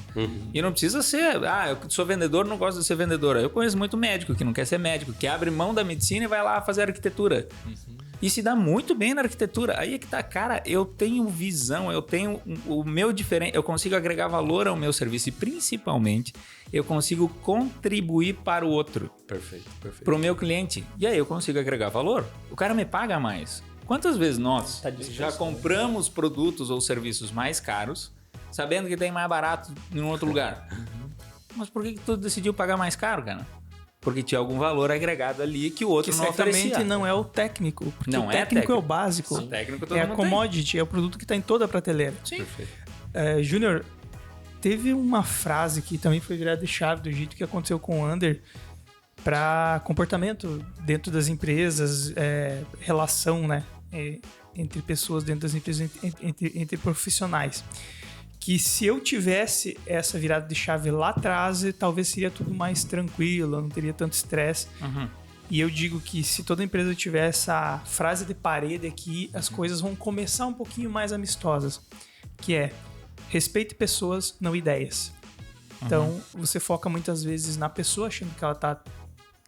E não precisa ser... Ah, eu sou vendedor, não gosto de ser vendedor. Eu conheço muito médico que não quer ser médico, que abre mão da medicina e vai lá fazer arquitetura. E se dá muito bem na arquitetura. Aí é que tá, cara, eu tenho visão, eu tenho o meu diferente, eu consigo agregar valor ao meu serviço e principalmente eu consigo contribuir para o outro. Perfeito. Para o meu cliente. E aí eu consigo agregar valor. O cara me paga mais. Quantas vezes nós já compramos produtos ou serviços mais caros, sabendo que tem mais barato em um outro lugar? Mas por que tu decidiu pagar mais caro, cara? Porque tinha algum valor agregado ali que o outro que não oferecia. certamente não é o técnico. Porque não o técnico é o básico. O técnico todo é a mundo commodity, é o produto que está em toda a prateleira. Sim. Perfeito. Júnior, teve uma frase que também foi virada de chave do jeito que aconteceu com o Under para comportamento dentro das empresas, relação, né? Entre pessoas dentro das empresas, entre profissionais. Que se eu tivesse essa virada de chave lá atrás, talvez seria tudo mais tranquilo, não teria tanto estresse. E eu digo que se toda empresa tiver essa frase de parede aqui, as coisas vão começar um pouquinho mais amistosas. Que é, respeite pessoas, não ideias. Então, você foca muitas vezes na pessoa, achando que ela está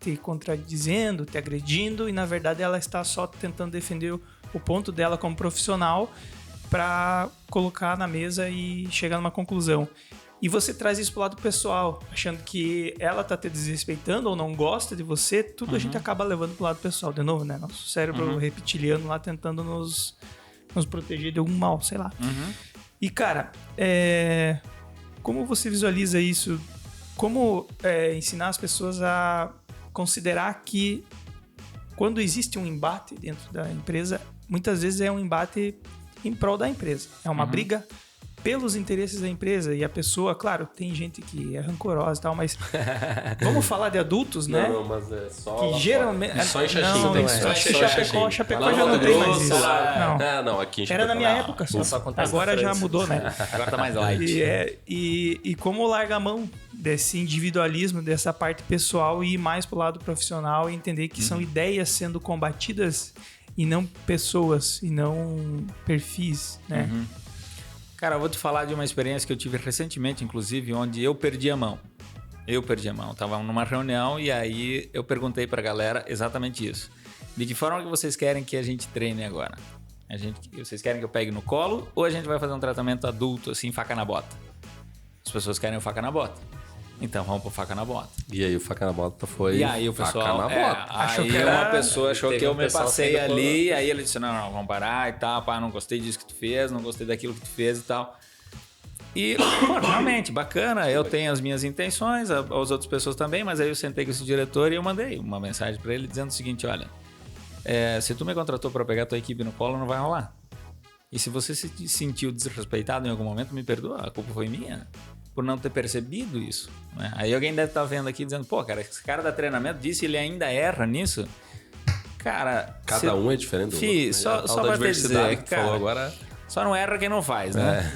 te contradizendo, te agredindo, e na verdade ela está só tentando defender o ponto dela como profissional para colocar na mesa e chegar numa conclusão. E você traz isso pro lado pessoal, achando que ela tá te desrespeitando ou não gosta de você, tudo a gente acaba levando pro lado pessoal. De novo, né? Nosso cérebro reptiliano lá tentando nos proteger de algum mal, sei lá. E, cara, como você visualiza isso? Como ensinar as pessoas a considerar que quando existe um embate dentro da empresa, muitas vezes é um embate em prol da empresa. É uma briga pelos interesses da empresa. E a pessoa, claro, tem gente que é rancorosa e tal, mas vamos falar de adultos, né? Não, mas é só... Que geralmente... Só em Xaxim também. Chapecó já não tem mais isso. Não, aqui em Chapecó. Era na minha época só. Agora já mudou, né? Agora tá mais light. E como larga a mão desse individualismo, dessa parte pessoal e ir mais pro lado profissional e entender que são ideias sendo combatidas e não pessoas, e não perfis, né? Cara, eu vou te falar de uma experiência que eu tive recentemente, inclusive, onde eu perdi a mão. Eu tava numa reunião e aí eu perguntei pra galera exatamente isso. De que forma que vocês querem que a gente treine agora? Vocês querem que eu pegue no colo ou a gente vai fazer um tratamento adulto, assim, faca na bota? As pessoas querem o faca na bota. Então vamos pro faca na bota. E aí o faca na bota foi... E aí o pessoal... Faca na bota. Achou aí que era... uma pessoa achou que eu me passei ali, e aí ele disse, não, vamos parar e tal, pá, não gostei disso que tu fez, não gostei daquilo que tu fez e tal. E, pô, realmente, bacana, eu tenho as minhas intenções, as outras pessoas também, mas aí eu sentei com esse diretor e eu mandei uma mensagem pra ele dizendo o seguinte, olha, se tu me contratou pra pegar tua equipe no colo, não vai rolar. E se você se sentiu desrespeitado em algum momento, me perdoa, a culpa foi minha. Por não ter percebido isso, né? Aí alguém deve estar vendo aqui dizendo, pô, cara, esse cara da treinamento disse ele ainda erra nisso. Cara... Cada um é diferente do outro. Fih, só pra te dizer, cara, falou agora... só não erra quem não faz, né?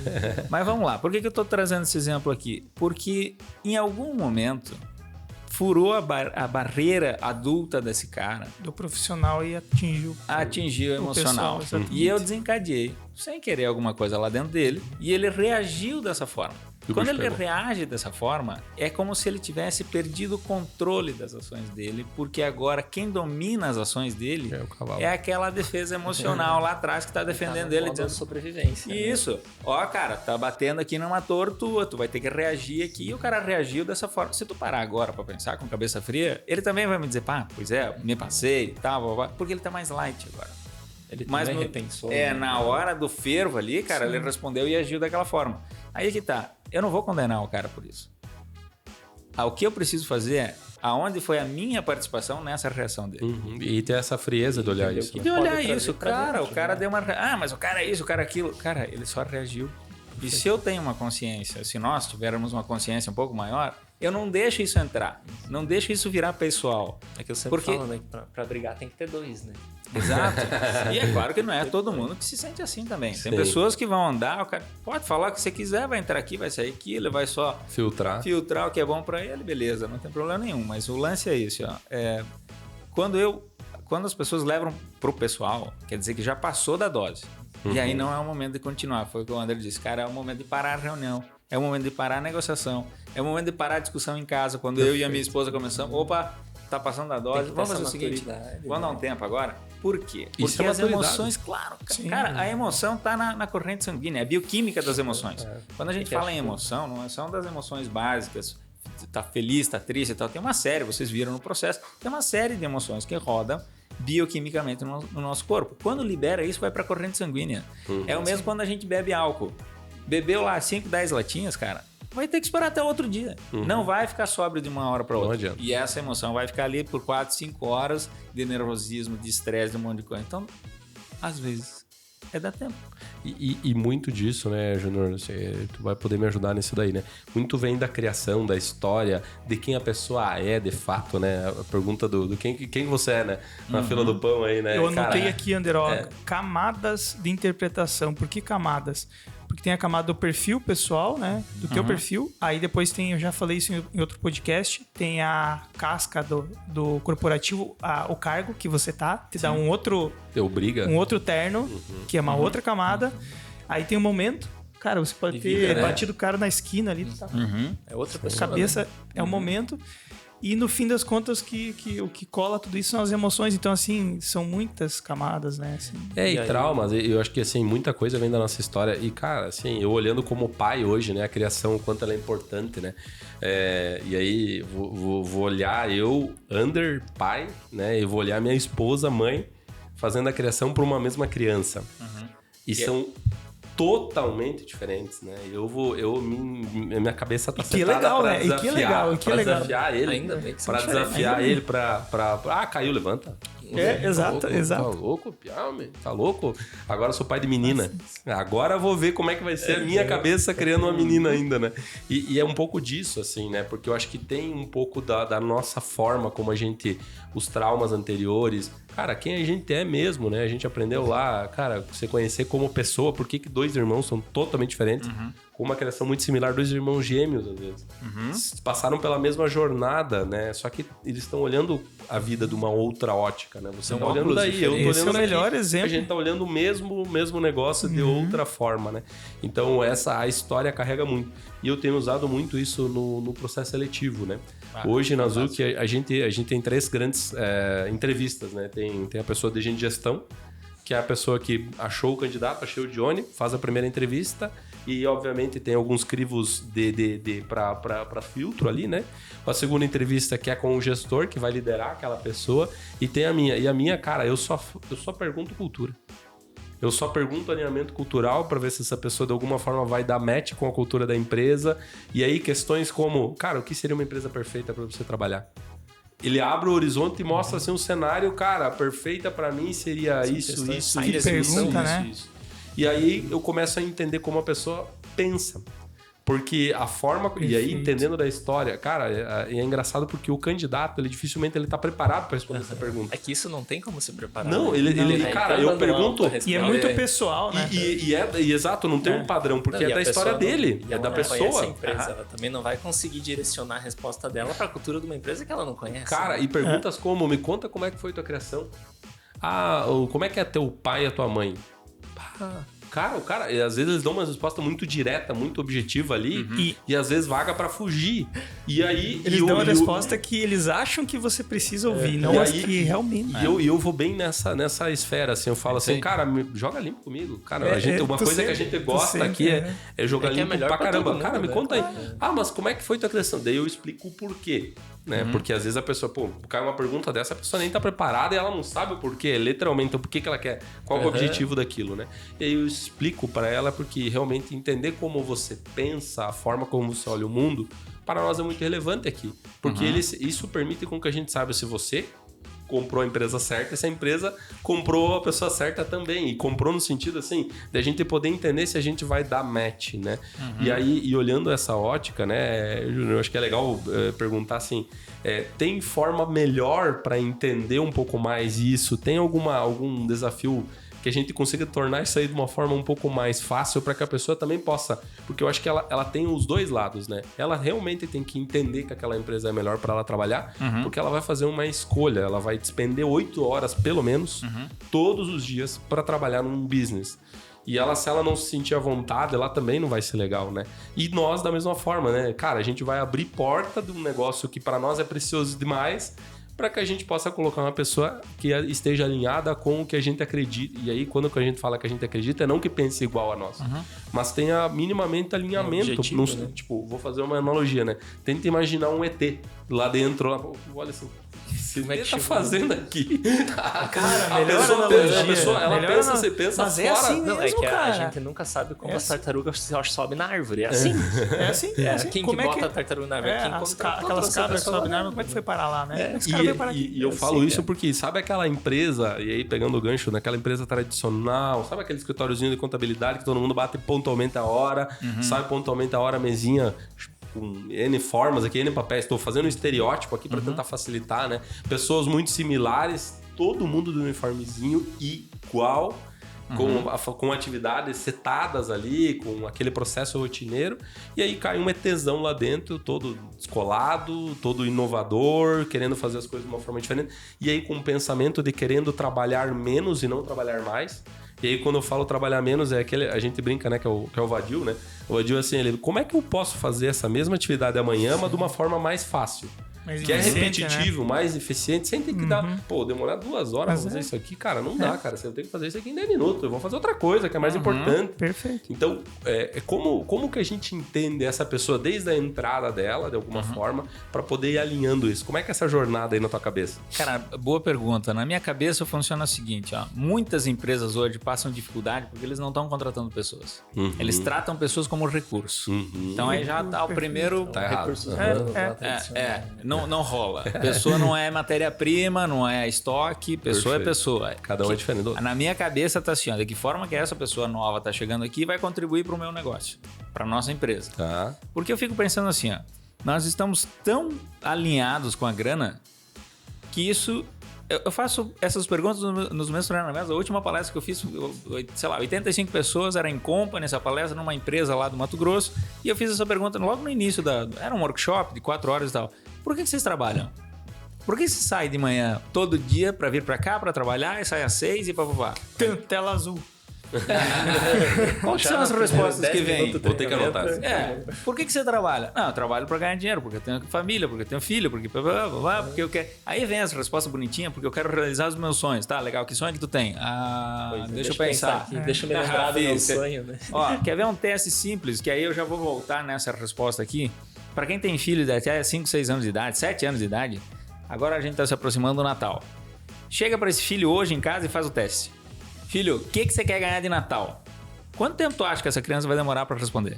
Mas vamos lá, por que eu tô trazendo esse exemplo aqui? Porque em algum momento furou a barreira adulta desse cara. Do profissional e Atingiu o emocional. Pessoal, e eu desencadeei, sem querer, alguma coisa lá dentro dele. E ele reagiu dessa forma. Quando ele reage dessa forma, é como se ele tivesse perdido o controle das ações dele, porque agora quem domina as ações dele é aquela defesa emocional lá atrás que está defendendo ele, dizendo sobrevivência. Isso. Né? Ó, cara, tá batendo aqui numa tortura, tu vai ter que reagir aqui. E o cara reagiu dessa forma. Se tu parar agora pra pensar com cabeça fria, ele também vai me dizer, pá, pois é, me passei e tal, porque ele tá mais light agora. Ele também repensou. Na hora do fervo ali, cara, ele respondeu e agiu daquela forma. Aí que tá. Eu não vou condenar o cara por isso. O que eu preciso fazer é aonde foi a minha participação nessa reação dele. E ter essa frieza de olhar isso. De olhar isso, cara. O cara deu uma... mas o cara é isso, o cara é aquilo. Cara, ele só reagiu. E se eu tenho uma consciência, se nós tivermos uma consciência um pouco maior, eu não deixo isso entrar. Não deixo isso virar pessoal. É que eu sempre falo, né? Pra brigar tem que ter dois, né? Exato. E é claro que não é todo mundo que se sente assim também. Tem pessoas que vão andar, o cara pode falar o que você quiser, vai entrar aqui, vai sair aqui, ele vai só filtrar o que é bom pra ele, beleza, não tem problema nenhum. Mas o lance é isso, ó. Quando as pessoas levam pro pessoal, quer dizer que já passou da dose. E aí não é o momento de continuar. Foi o que o André disse, cara, é o momento de parar a reunião, é o momento de parar a negociação, é o momento de parar a discussão em casa. Quando eu e a minha esposa começamos, opa, tá passando da dose, vamos fazer o seguinte, vamos dar um tempo agora. Por quê? Porque as emoções, claro, cara, a emoção tá na corrente sanguínea, é a bioquímica das emoções. Quando a gente fala em emoção, não é só das emoções básicas, tá feliz, tá triste e tal, tem uma série, vocês viram no processo, tem uma série de emoções que rodam bioquimicamente no nosso corpo. Quando libera isso, vai pra corrente sanguínea. É o mesmo quando a gente bebe álcool. Bebeu lá 5, 10 latinhas, cara, vai ter que esperar até outro dia. Não vai ficar sóbrio de uma hora para outra. E essa emoção vai ficar ali por 4, 5 horas de nervosismo, de estresse, de um monte de coisa. Então, às vezes, dar tempo. E muito disso, né, Júnior? Tu vai poder me ajudar nisso daí, né? Muito vem da criação, da história, de quem a pessoa é, de fato, né? A pergunta do quem você é, né? Na fila do pão aí, né? Eu anotei aqui, Anderó, camadas de interpretação. Por que camadas? Porque tem a camada do perfil pessoal, né? Do teu perfil. Aí depois tem, eu já falei isso em outro podcast, tem a casca do corporativo, o cargo que você tá, te dá um outro... Um outro terno, que é uma outra camada. Aí tem um momento, cara, você pode ter batido o cara na esquina ali. Tá? É outra pessoa. Cabeça é um momento. E no fim das contas, o que cola tudo isso são as emoções. Então, assim, são muitas camadas, né? Assim. E traumas. Eu acho que, assim, muita coisa vem da nossa história. E, cara, assim, eu olhando como pai hoje, né? A criação, o quanto ela é importante, né? E aí, vou olhar eu, Ander, pai, né? E vou olhar minha esposa, mãe, fazendo a criação para uma mesma criança. E são totalmente diferentes, né? Minha cabeça tá setada pra desafiar, desafiar ele, ainda bem que pra desafiar ele pra caiu, levanta. Exato. Tá louco, tá louco? Agora eu sou pai de menina. Agora eu vou ver como é que vai ser a minha cabeça criando uma menina ainda, né? E é um pouco disso, assim, né? Porque eu acho que tem um pouco da nossa forma, como a gente... Os traumas anteriores... Cara, quem a gente é mesmo, né? A gente aprendeu lá, cara, você conhecer como pessoa, por que dois irmãos são totalmente diferentes, com uma criação muito similar, dois irmãos gêmeos, às vezes. Passaram pela mesma jornada, né? Só que eles estão olhando a vida de uma outra ótica, né? Você tá olhando daí, eu tô olhando o melhor exemplo. A gente tá olhando o mesmo negócio de outra forma, né? Então, a história carrega muito. E eu tenho usado muito isso no processo seletivo, né? Hoje, na Zuc, a gente tem 3 grandes entrevistas, né? Tem a pessoa de gente de gestão, que é a pessoa que achou o candidato, achou o Johnny, faz a primeira entrevista e, obviamente, tem alguns crivos para filtro ali, né? A segunda entrevista que é com o gestor, que vai liderar aquela pessoa, e tem a minha. E a minha, cara, eu só pergunto cultura. Eu só pergunto alinhamento cultural para ver se essa pessoa de alguma forma vai dar match com a cultura da empresa. E aí questões como, cara, o que seria uma empresa perfeita para você trabalhar? Ele abre o horizonte e mostra assim um cenário, cara, perfeita para mim seria isso. Pergunta, né? E aí eu começo a entender como a pessoa pensa. Porque a forma... E aí, Perfeito. entendendo da história... Cara, é engraçado porque o candidato, ele dificilmente ele tá preparado para responder essa pergunta. É que isso não tem como se preparar. Não, né? cara, eu pergunto... E é muito pessoal, né? Exato, não tem um padrão, porque Não, é da história dele, e é ela da não pessoa. conhece a empresa, ela também não vai conseguir direcionar a resposta dela para a cultura de uma empresa que ela não conhece. Cara, e perguntas como, me conta como é que foi tua criação. Como é que é teu pai e a tua mãe? Cara, e às vezes eles dão uma resposta muito direta, muito objetiva ali, e às vezes vaga pra fugir. E aí... Eles dão a resposta que eles acham que você precisa ouvir, não as que realmente... E eu vou bem nessa esfera, assim, eu falo assim, cara, joga limpo comigo. Cara, uma coisa que a gente gosta aqui é jogar limpo pra caramba. Cara, me conta aí. Mas como é que foi tua criação? Daí eu explico o porquê. Né? Porque às vezes a pessoa, cai uma pergunta dessa, a pessoa nem tá preparada e ela não sabe o porquê, literalmente, o porquê que ela quer, qual é o objetivo daquilo, né? E aí eu explico para ela, porque realmente entender como você pensa, a forma como você olha o mundo, para nós é muito relevante aqui. Porque isso permite com que a gente saiba se você comprou a empresa certa, essa empresa comprou a pessoa certa também. E comprou no sentido, assim, de a gente poder entender se a gente vai dar match, né? E aí, olhando essa ótica, né, eu acho que é legal perguntar assim, tem forma melhor para entender um pouco mais isso? Tem algum desafio que a gente consiga tornar isso aí de uma forma um pouco mais fácil para que a pessoa também possa... Porque eu acho que ela tem os dois lados, né? Ela realmente tem que entender que aquela empresa é melhor para ela trabalhar, porque ela vai fazer uma escolha. Ela vai despender 8 horas, pelo menos, todos os dias para trabalhar num business. E se ela não se sentir à vontade, ela também não vai ser legal, né? E nós, da mesma forma, né? Cara, a gente vai abrir porta de um negócio que para nós é precioso demais, para que a gente possa colocar uma pessoa que esteja alinhada com o que a gente acredita. E aí, quando a gente fala que a gente acredita, é não que pense igual a nós, mas tenha minimamente alinhamento. Objetivo, né? Tipo, vou fazer uma analogia, né? Tenta imaginar um ET lá dentro. Olha assim, o que tá fazendo aqui? Cara, melhor pessoa, ela pensa mas fora. é assim Não, mesmo, que cara. a gente nunca sabe como as tartarugas sobem na árvore. É assim. É assim. Quem Como que bota a tartaruga na árvore? Quem aquelas cabras que sobem na árvore, como é que foi parar lá, né? Esse cara veio parar aqui. E eu falo isso porque, sabe aquela empresa, e aí pegando o gancho naquela empresa tradicional, sabe aquele escritóriozinho de contabilidade que todo mundo bate pontualmente a hora, sai pontualmente a hora, mesinha com N formas aqui, N papéis. Estou fazendo um estereótipo aqui para tentar facilitar, né? Pessoas muito similares, todo mundo do uniformezinho igual, com atividades setadas ali, com aquele processo rotineiro. E aí cai um ETzão lá dentro, todo descolado, todo inovador, querendo fazer as coisas de uma forma diferente. E aí com o pensamento de querendo trabalhar menos e não trabalhar mais. E aí, quando eu falo trabalhar menos, a gente brinca, né, que é o Vadil, né? O Vadil, assim, como é que eu posso fazer essa mesma atividade amanhã, mas de uma forma mais fácil? Que é repetitivo, né? Mais eficiente, sem ter que dar... demorar 2 horas pra fazer isso aqui, cara, não dá, cara. Você tem que fazer isso aqui em 10 minutos. Eu vou fazer outra coisa que é mais importante. Perfeito. Então, como que a gente entende essa pessoa desde a entrada dela, de alguma forma, para poder ir alinhando isso? Como é que é essa jornada aí na tua cabeça? Cara, boa pergunta. Na minha cabeça funciona o seguinte, ó. Muitas empresas hoje passam dificuldade porque eles não estão contratando pessoas. Eles tratam pessoas como recurso. Então aí já tá o primeiro... Tá errado. Recursos Não rola. Pessoa não é matéria-prima, não é estoque, pessoa é pessoa. Cada um é diferente do outro. Na minha cabeça tá assim, ó, de que forma que essa pessoa nova tá chegando aqui vai contribuir para o meu negócio, para nossa empresa. Tá. Porque eu fico pensando assim, ó, nós estamos tão alinhados com a grana que isso... Eu faço essas perguntas nos meus treinamentos. A última palestra que eu fiz, 85 pessoas, era em company, essa palestra numa empresa lá do Mato Grosso, e eu fiz essa pergunta logo no início, era um workshop de 4 horas e tal. Por que vocês trabalham? Por que você sai de manhã todo dia para vir para cá, para trabalhar, e sai às 6 e papapá? Tela azul. Quais são as respostas que vêm? Vou ter que anotar. Por que você trabalha? Não, eu trabalho para ganhar dinheiro, porque eu tenho família, porque eu tenho filho, porque eu quero... Aí vem as respostas bonitinhas, porque eu quero realizar os meus sonhos. Tá, legal, que sonho que tu tem? Deixa eu pensar. Aqui, deixa eu me lembrar do meu sonho, né? Ó, quer ver um teste simples, que aí eu já vou voltar nessa resposta aqui. Para quem tem filho de até 5, 6 anos de idade, 7 anos de idade, agora a gente tá se aproximando do Natal. Chega para esse filho hoje em casa e faz o teste. Filho, o que você quer ganhar de Natal? Quanto tempo tu acha que essa criança vai demorar para responder?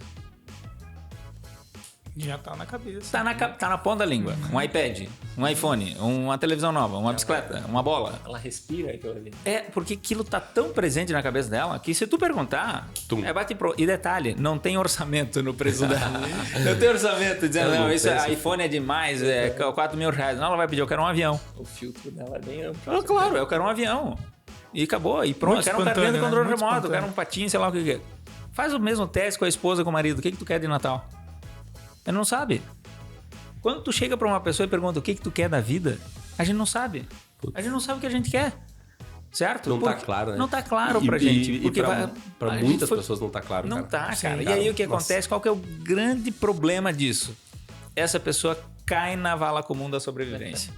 Já tá na cabeça. Tá na ponta da língua. Um iPad, um iPhone, uma televisão nova, uma bicicleta, uma bola. Ela respira aquilo ali. Porque aquilo tá tão presente na cabeça dela que se tu perguntar, E detalhe, não tem orçamento no preço dela. Não tem orçamento dizendo, não, isso iPhone é demais, é 4 mil reais. Não, ela vai pedir, eu quero um avião. O filtro dela é bem amplo. Claro, eu quero um avião. E acabou. E pronto, eu quero um carrinho de controle remoto, eu quero um patinho, sei lá o que é. Faz o mesmo teste com a esposa, com o marido. O que tu quer de Natal? Ele não sabe. Quando tu chega pra uma pessoa e pergunta o que tu quer da vida, a gente não sabe. A gente não sabe o que a gente quer. Certo? Não tá claro, né? Não tá claro pra gente. Porque pra muitas pessoas não tá claro, Não cara. tá, cara. E aí o que acontece? Qual que é o grande problema disso? Essa pessoa cai na vala comum da sobrevivência.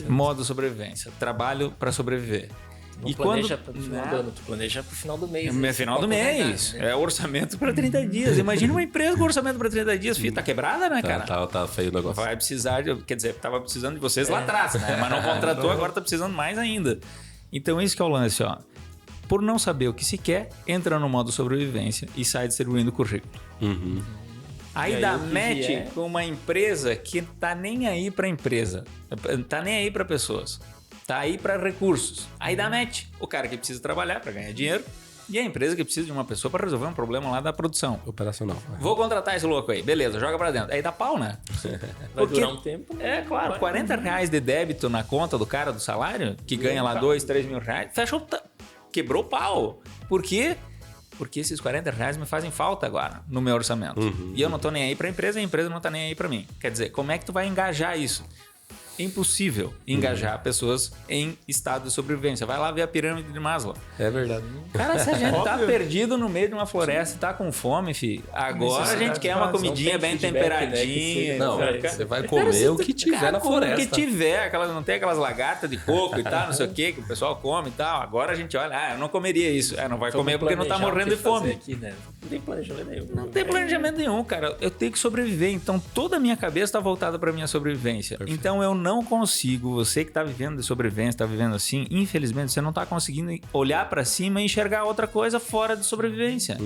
Modo sobrevivência. Trabalho pra sobreviver. Não planeja pro final do ano, tu planeja pro final do mês. É final do mês. Né? É orçamento para 30 dias. Imagina uma empresa com orçamento para 30 dias. Filho, tá quebrada, né, cara? Tá feio o negócio. Vai precisar quer dizer, tava precisando de vocês lá atrás, né? Mas não contratou, agora tá precisando mais ainda. Então, isso que é o lance, ó. Por não saber o que se quer, entra no modo sobrevivência e sai distribuindo currículo. Uhum. Aí dá match com uma empresa que tá nem aí pra empresa. Tá nem aí pra pessoas. Tá aí para recursos. Aí dá match. O cara que precisa trabalhar para ganhar dinheiro e a empresa que precisa de uma pessoa para resolver um problema lá da produção. Operacional. Vou contratar esse louco aí. Beleza, joga para dentro. Aí dá pau, né? Vai durar um tempo. É, claro. 40 reais de débito na conta do cara do salário, que ganha lá 2, 3 mil reais, fechou, quebrou o pau. Por quê? Porque esses 40 reais me fazem falta agora no meu orçamento. E eu não tô nem aí para a empresa não tá nem aí para mim. Quer dizer, como é que tu vai engajar isso? É impossível engajar pessoas em estado de sobrevivência. Vai lá ver a pirâmide de Maslow. É verdade. Cara, se a gente tá perdido no meio de uma floresta e tá com fome, filho, agora a gente quer uma comidinha bem temperadinha. Não, você vai comer o que tiver na floresta. O que tiver, não tem aquelas lagartas de coco e tal, não sei o que o pessoal come e tal. Agora a gente olha, eu não comeria isso. Não vai comer porque não tá morrendo de fome. Aqui, né? Não tem planejamento nenhum. Não tem planejamento nenhum, cara. Eu tenho que sobreviver. Então toda a minha cabeça tá voltada pra minha sobrevivência. Perfeito. Então eu não consigo, você que tá vivendo de sobrevivência, tá vivendo assim, infelizmente você não tá conseguindo olhar pra cima e enxergar outra coisa fora de sobrevivência.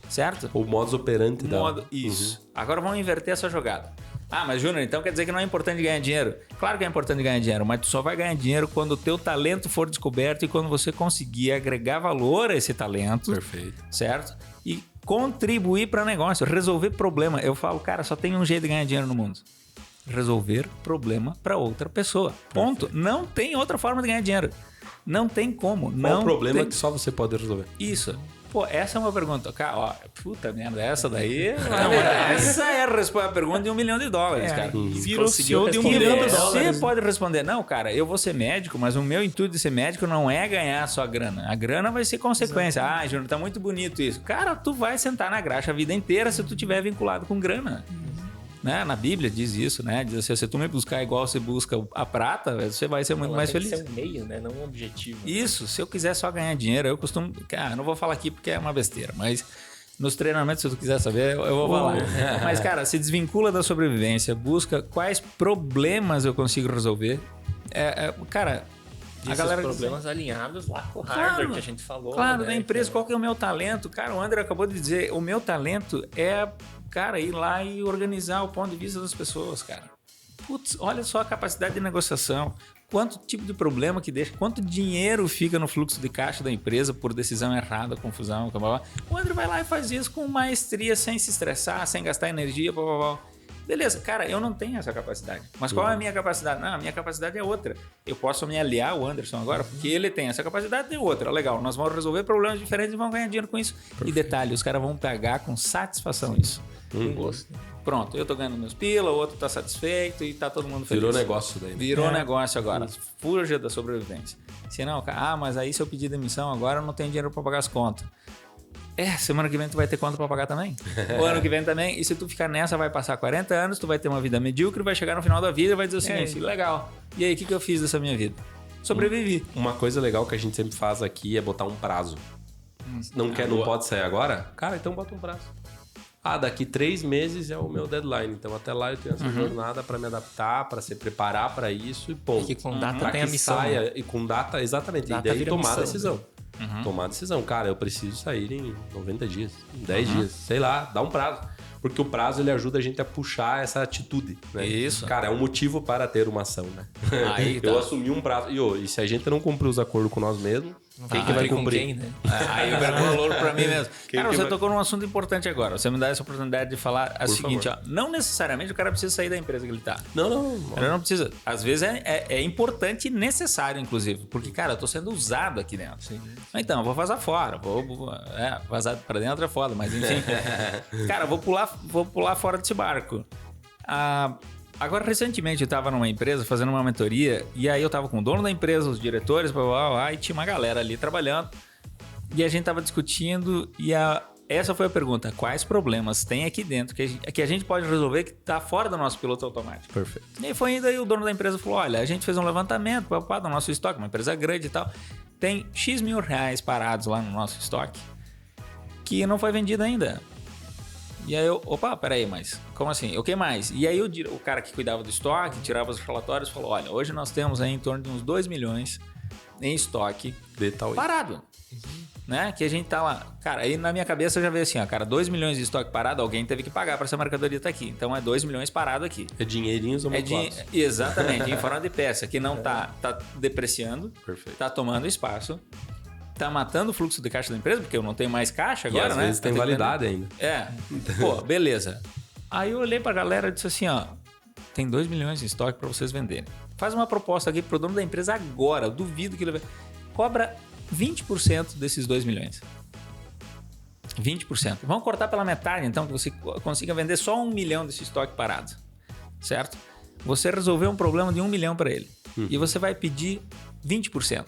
Certo? O modus operandi da... Isso. Agora vamos inverter essa jogada. Mas Júnior, então quer dizer que não é importante ganhar dinheiro? Claro que é importante ganhar dinheiro, mas tu só vai ganhar dinheiro quando o teu talento for descoberto e quando você conseguir agregar valor a esse talento. Perfeito. Certo? E contribuir para negócio, resolver problema. Eu falo, cara, só tem um jeito de ganhar dinheiro no mundo. Resolver problema para outra pessoa. Ponto. Não tem outra forma de ganhar dinheiro. Não tem como. Qual o problema que só você pode resolver? Isso. Pô, essa é uma pergunta. Cara, puta merda, essa daí... essa é a pergunta de $1 milhão, cara. Virou CEO de $1 milhão. Você pode responder, não, cara, eu vou ser médico, mas o meu intuito de ser médico não é ganhar só grana. A grana vai ser consequência. Júnior, tá muito bonito isso. Cara, tu vai sentar na graxa a vida inteira se tu tiver vinculado com grana. Né? Na Bíblia diz isso, né? Diz assim, se tu me buscar igual você busca a prata, você vai ser muito mais feliz. Tem que ser um meio, né? Não um objetivo. Isso, se eu quiser só ganhar dinheiro, eu costumo... Cara, não vou falar aqui porque é uma besteira, mas nos treinamentos, se tu quiser saber, eu vou falar. Mas, cara, se desvincula da sobrevivência, busca quais problemas eu consigo resolver. Cara... A galera problemas alinhados lá com o hardware que a gente falou. Claro, da empresa, qual que é o meu talento? Cara, o André acabou de dizer, o meu talento é, cara, ir lá e organizar o ponto de vista das pessoas, cara. Putz, olha só a capacidade de negociação. Quanto tipo de problema que deixa, quanto dinheiro fica no fluxo de caixa da empresa por decisão errada, confusão, blá, blá, blá. O André vai lá e faz isso com maestria, sem se estressar, sem gastar energia, blá, blá, blá. Beleza, cara, eu não tenho essa capacidade. Mas qual é a minha capacidade? Não, a minha capacidade é outra. Eu posso me aliar ao Anderson agora, porque ele tem essa capacidade e outra. Legal, nós vamos resolver problemas diferentes e vamos ganhar dinheiro com isso. Perfeito. E detalhe, os caras vão pagar com satisfação isso. Com gosto. Pronto, eu tô ganhando meus pila, o outro tá satisfeito e tá todo mundo feliz. Virou negócio daí. Virou negócio agora. Fuja da sobrevivência. Se não, mas aí se eu pedir demissão agora, eu não tenho dinheiro para pagar as contas. Semana que vem tu vai ter conta pra pagar também. O ano que vem também. E se tu ficar nessa, vai passar 40 anos, tu vai ter uma vida medíocre, vai chegar no final da vida e vai dizer o seguinte, legal. E aí, o que eu fiz dessa minha vida? Sobrevivi. Uma coisa legal que a gente sempre faz aqui é botar um prazo. Não pode sair agora? Cara, então bota um prazo. Daqui 3 meses é o meu deadline. Então até lá eu tenho essa jornada para me adaptar, para se preparar para isso e ponto. E que com data tem a missão. Saia, e com data, exatamente. Data e daí tomar missão, a decisão. Tomar a decisão. Cara, eu preciso sair em 90 dias, em 10 dias, sei lá, dá um prazo. porque o prazo ele ajuda a gente a puxar essa atitude, né? Isso. Cara, é um motivo para ter uma ação, né? Aí tá. Eu assumi um prazo. E se a gente não cumprir os acordos com nós mesmos, quem que vai com cumprir? quem, né? Aí eu pergunto o valor pra mim mesmo. Quem Cara, que você vai- tocou num assunto importante agora. Você me dá essa oportunidade de falar a Por seguinte, favor. ó. Não necessariamente o cara precisa sair da empresa que ele tá. Não. Ele não precisa. Às vezes é importante e necessário, inclusive. Porque, cara, eu tô sendo usado aqui dentro. Sim. Então, eu vou vazar fora. Vazar pra dentro é foda, mas enfim. Cara, eu vou pular fora desse barco. Agora, recentemente, eu tava numa empresa fazendo uma mentoria. E aí eu tava com o dono da empresa, os diretores, blá, blá, blá, e tinha uma galera ali trabalhando. E a gente tava discutindo. E essa foi a pergunta. Quais problemas tem aqui dentro que a gente pode resolver que tá fora do nosso piloto automático? Perfeito. E aí foi indo aí o dono da empresa falou, olha, a gente fez um levantamento do nosso estoque, uma empresa grande e tal. Tem X mil reais parados lá no nosso estoque que não foi vendido ainda. E aí eu, peraí, mas como assim? O que mais? E aí o cara que cuidava do estoque, tirava os relatórios, falou, olha, hoje nós temos aí em torno de uns 2 milhões em estoque De tal parado. Né? Que a gente tá lá. Cara, aí na minha cabeça eu já veio assim, ó, cara, 2 milhões de estoque parado, alguém teve que pagar para essa mercadoria estar aqui. Então é 2 milhões parado aqui. É dinheirinhos amontoados. Exatamente, em forma de peça, que não tá depreciando, Perfeito. tá tomando espaço, tá matando o fluxo de caixa da empresa, porque eu não tenho mais caixa E agora, às né? vezes tem Eu tenho que validade ainda. é. Pô, beleza. Aí eu olhei pra galera e disse assim, ó, tem 2 milhões de estoque pra vocês venderem. Faz uma proposta aqui pro dono da empresa agora, eu duvido que ele vai... Cobra 20% desses 2 milhões. 20%. Vamos cortar pela metade, então, que você consiga vender só 1 milhão desse estoque parado. Certo? Você resolveu um problema de 1 milhão para ele. E você vai pedir 20%.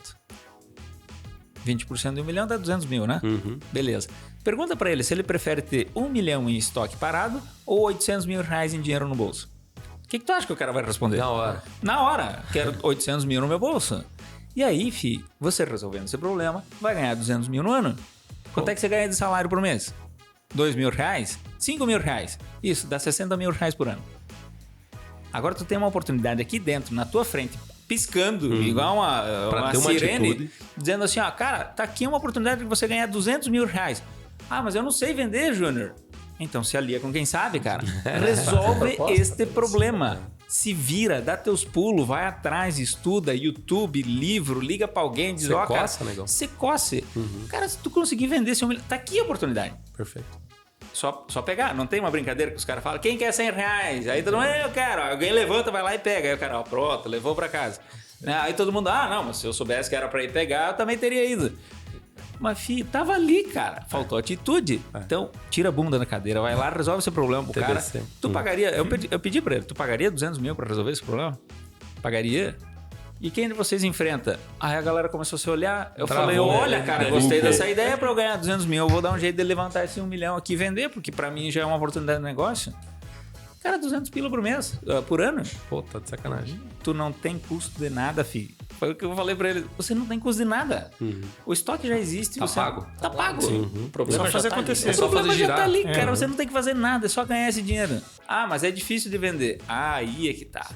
20% de 1 milhão dá 200 mil, né? Beleza. Pergunta para ele se ele prefere ter 1 milhão em estoque parado ou 800 mil reais em dinheiro no bolso. O que tu acha que o cara vai responder? Na hora. Na hora. Quero 800 mil no meu bolso. E aí, fi, você resolvendo esse problema, vai ganhar 200 mil no ano. Quanto é que você ganha de salário por mês? 2 mil reais? 5 mil reais? Isso, dá 60 mil reais por ano. Agora tu tem uma oportunidade aqui dentro, na tua frente, piscando, igual uma ter uma sirene, atitude. dizendo assim, ó, cara, tá aqui uma oportunidade de você ganhar 200 mil reais. Ah, mas eu não sei vender, Júnior. Então se alia com quem sabe, cara. Resolve este problema. Se vira, dá teus pulos, vai atrás, estuda, YouTube, livro, liga pra alguém, diz, Você ó, cara, coça, negão. você coce. Cara, se tu conseguir vender esse 1 milhão, tá aqui a oportunidade. Perfeito. Só pegar, não tem uma brincadeira que os caras falam, quem quer 100 reais? Aí todo mundo, eu quero. Alguém levanta, vai lá e pega. Aí o cara, ó, pronto, levou pra casa. Aí todo mundo, não, mas se eu soubesse que era pra ir pegar, eu também teria ido. Mas, filho, tava ali, cara. Faltou atitude. Então, tira a bunda da cadeira, vai lá, resolve esse problema pro cara. TBC. Tu pagaria, eu pedi pra ele, tu pagaria 200 mil pra resolver esse problema? Pagaria? E quem de vocês enfrenta? Aí a galera começou a se olhar. Eu Travou, falei, olha, né? cara, gostei dessa ideia pra eu ganhar 200 mil. Eu vou dar um jeito de levantar esse 1 milhão aqui e vender, porque pra mim já é uma oportunidade de negócio. Cara, 200 pila por mês, por ano. Pô, tá de sacanagem. Tu não tem custo de nada, filho. Foi o que eu falei pra ele. Você não tem custo de nada. O estoque já existe. Tá você pago. Tá pago. O problema Só já fazer tá ali, acontecer. né? O só problema fazer já girar. tá ali, cara. Você não tem que fazer nada, é só ganhar esse dinheiro. Ah, mas é difícil de vender. Ah, aí é que tá.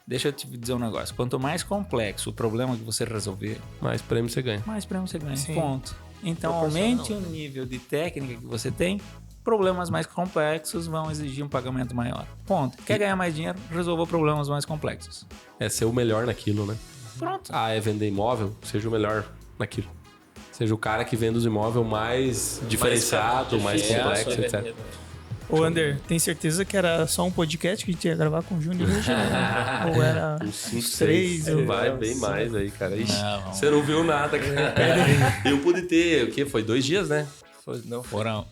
Deixa eu te dizer um negócio. Quanto mais complexo o problema que você resolver, Mais prêmio você ganha. mais prêmio você ganha. Sim. Ponto. Então, aumente o nível de técnica que você tem. Problemas mais complexos vão exigir um pagamento maior. Ponto. Quer ganhar mais dinheiro? Resolva problemas mais complexos. É ser o melhor naquilo, né? Pronto. Ah, é vender imóvel? Seja o melhor naquilo. Seja o cara que vende os imóveis mais diferenciado, mais complexo, etc. Ô, Ander, tem certeza que era só um podcast que a gente ia gravar com o Júnior hoje? Ou era uns 3? Vai bem mais aí, cara. Ixi, Não. você não viu nada, cara. Eu pude ter, o quê? Foi 2 dias, né? Foram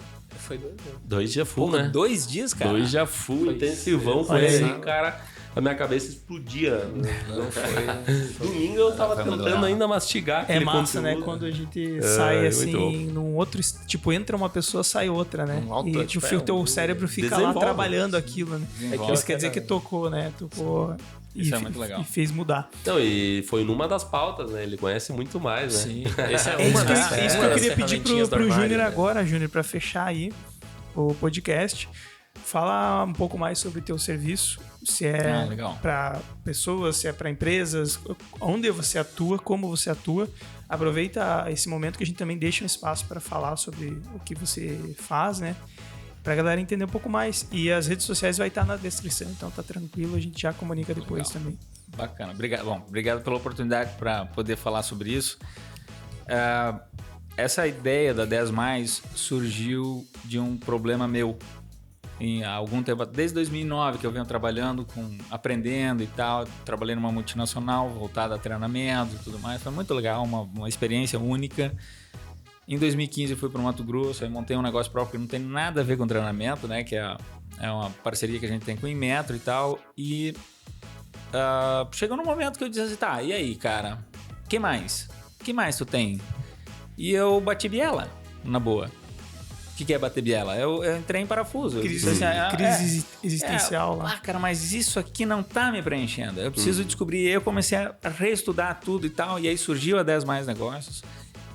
2 dias full, né? 2 dias, cara. 2 dias full, intensivão. Foi Olha aí. assim, cara. A minha cabeça explodia. Não foi. Domingo eu tava Foi tentando legal. ainda mastigar É aquele massa, né? conteúdo. Quando a gente sai muito assim, bom. num outro... Tipo, entra uma pessoa, sai outra, né? Um alto E tipo, o teu cérebro fica lá desenvolve. trabalhando aquilo, né? Desenvolve. Isso quer dizer que tocou, né? Tocou... Isso e, é muito legal. E fez mudar. Não, e foi numa das pautas, né? Ele conhece muito mais, né? Sim, esse É isso que, das- é isso que uma eu das queria pedir ferramentinhas pro do armário, Júnior né? agora, Júnior, pra fechar aí o podcast. Fala um pouco mais sobre o teu serviço, se é legal. para pessoas, se é para empresas, onde você atua, como você atua. Aproveita esse momento que a gente também deixa um espaço para falar sobre o que você faz, né? Pra galera entender um pouco mais. E as redes sociais vai estar na descrição, então tá tranquilo, a gente já comunica depois também. Bacana. Obrigado. Bom, obrigado pela oportunidade para poder falar sobre isso. Essa ideia da 10+, surgiu de um problema meu. Em algum tempo, desde 2009 que eu venho trabalhando, aprendendo e tal. Trabalhei numa multinacional voltada a treinamento e tudo mais. Foi muito legal, uma experiência única. Em 2015 eu fui para o Mato Grosso, aí montei um negócio próprio que não tem nada a ver com treinamento, né? Que é uma parceria que a gente tem com o Inmetro e tal. E chegou num momento que eu disse assim, tá, e aí, cara? Que mais? Que mais tu tem? E eu bati biela, na boa. O que é bater biela? Eu entrei em parafuso. Crise existencial lá. Cara, mas isso aqui não tá me preenchendo. Eu preciso descobrir. Eu comecei a reestudar tudo e tal. E aí surgiu a 10+ Negócios,